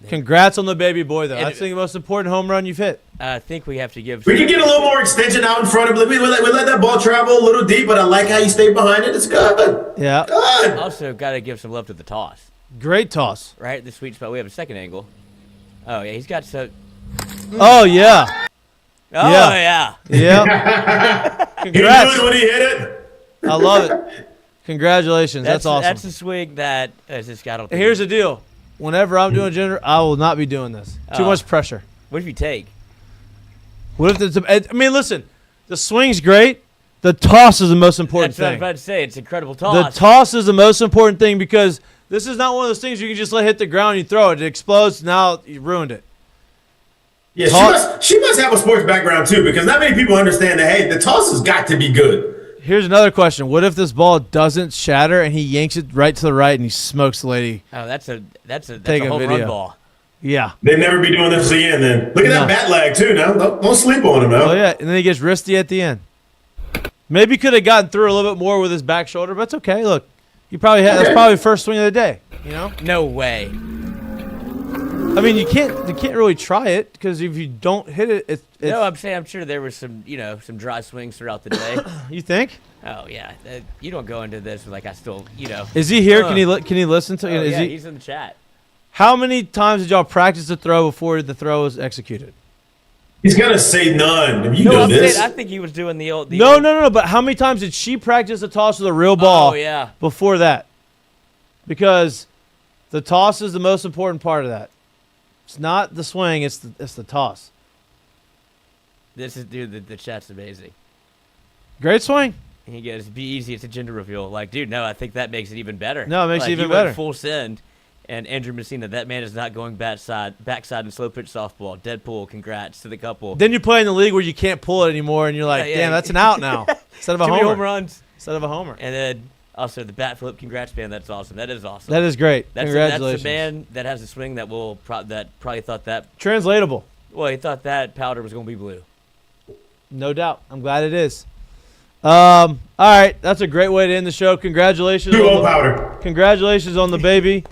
Congrats on the baby boy, though. And That's the most important home run you've hit. I think we have to give. We can get a little more extension out in front of him. We let that ball travel a little deep, but I like how you stay behind it. It's good. Yeah. Good. Also, got to give some love to the toss. Great toss. Right, the sweet spot. We have a second angle. Oh yeah, he's got so. Oh, yeah. Oh Yeah. yeah. Yeah. He Congrats. knew it when he hit it. I love it. Congratulations. That's awesome. That's a swing that is just got. Here's the deal. Whenever I'm doing gender, I will not be doing this. Too Oh. much pressure. What if you take? What if I mean, listen, the swing's great. The toss is the most important That's what I was thing. about to say. It's incredible The toss. toss is the most important thing because this is not one of those things you can just let hit the ground and you throw it. It explodes. Now you ruined it. Yeah, she must have a sports background too, because not many people understand that. Hey, the toss has got to be good. Here's another question. What if this ball doesn't shatter and he yanks it right to the right and he smokes the lady? Oh, that's a Take a home video. run ball. Yeah. They'd never be doing this again then. Look at that bat lag too now. Don't sleep on him now. Oh, yeah. And then he gets wristy at the end. Maybe could have gotten through a little bit more with his back shoulder, but it's okay. Look, you probably that's probably first swing of the day, No way. I mean, you can't really try it because if you don't hit it, it's No, I'm sure there was some dry swings throughout the day. You think? Oh yeah, you don't go into this with Is he here? Can he listen to? Oh, is yeah, he? he's in the chat. How many times did y'all practice the throw before the throw was executed? He's gonna say none. You know this. I think he was doing the old. No. But how many times did she practice the toss with a real ball? Oh yeah. Before that, because the toss is the most important part of that. It's not the swing. It's the toss. This is the chat's amazing. Great swing. And he goes, "Be easy. It's a gender reveal." Like, dude, no, I think that makes it even better. No, it makes it even he went better. Full send, and Andrew Messina, that man is not going backside in slow pitch softball. Deadpool, congrats to the couple. Then you play in the league where you can't pull it anymore, and you're like, Yeah. damn, that's an out now instead of a Too many homer. home runs. Instead of a homer. And then also the bat flip, congrats, man. That's awesome. That is awesome. That is great. Congratulations. That's the man that has a swing that probably thought that. Translatable. Well, he thought that powder was going to be blue. No doubt. I'm glad it is. All right, that's a great way to end the show. Congratulations. Powder. Congratulations on the baby.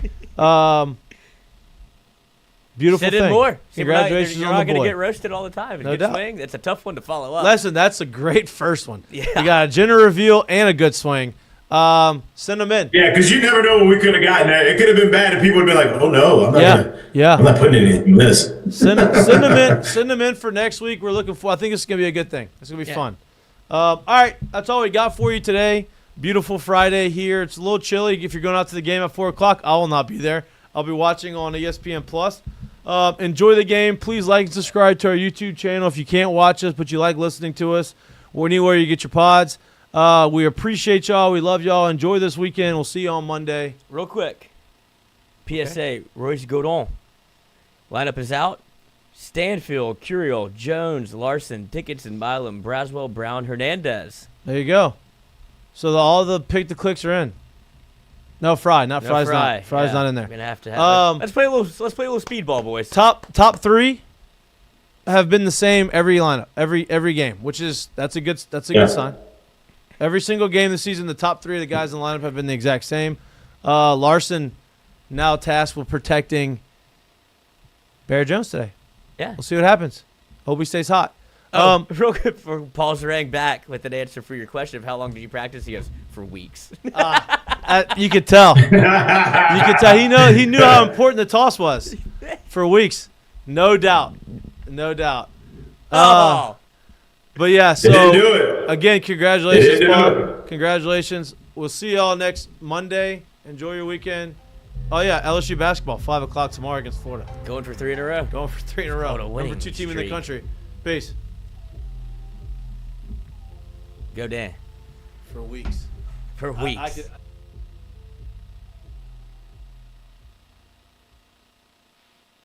Beautiful Sit thing. in more. Congratulations You're on not the going boy. to get roasted all the time. No Good doubt. swing. It's a tough one to follow up. Listen, that's a great first one. Yeah. You got a gender reveal and a good swing. Send them in. Yeah, because you never know what we could have gotten. It could have been bad, and people would be like, "Oh no, I'm Yeah. not putting anything in this." Send them in. Send them in for next week. We're looking for. I think it's gonna be a good thing. It's gonna be fun. All right, that's all we got for you today. Beautiful Friday here. It's a little chilly. If you're going out to the game at 4 o'clock, I will not be there. I'll be watching on ESPN Plus. Enjoy the game. Please like and subscribe to our YouTube channel if you can't watch us, but you like listening to us or anywhere you get your pods. We appreciate y'all. We love y'all. Enjoy this weekend. We'll see you on Monday. Real quick. PSA, Royce Godon. Lineup is out. Stanfield, Curiel, Jones, Larson, Dickinson, Milam, Braswell, Brown, Hernandez. There you go. So all the pick the clicks are in. No Fry, not No Fry's Fry. not. Fry's Yeah, not in there. We're gonna have to have let's play a little speedball, boys. Top 3 have been the same every lineup, every game, which is that's a good sign. Every single game this season, the top 3 of the guys in the lineup have been the exact same. Larson now tasked with protecting Bear Jones today. Yeah. We'll see what happens. Hope he stays hot. Real quick for Paul Zarang back with an answer for your question of how long did you practice? He goes, for weeks. You could tell. You could tell. He knew how important the toss was for weeks. No doubt. Oh. But yeah, They didn't do it. again, congratulations, They didn't Paul. do it. Congratulations. We'll see y'all next Monday. Enjoy your weekend. Oh yeah, LSU basketball, 5 o'clock tomorrow against Florida. Going for 3 in a row. Going for 3 in a row. On a winning Number 2 team in the streak. country. Peace. Go Dan. For weeks. For weeks. I could.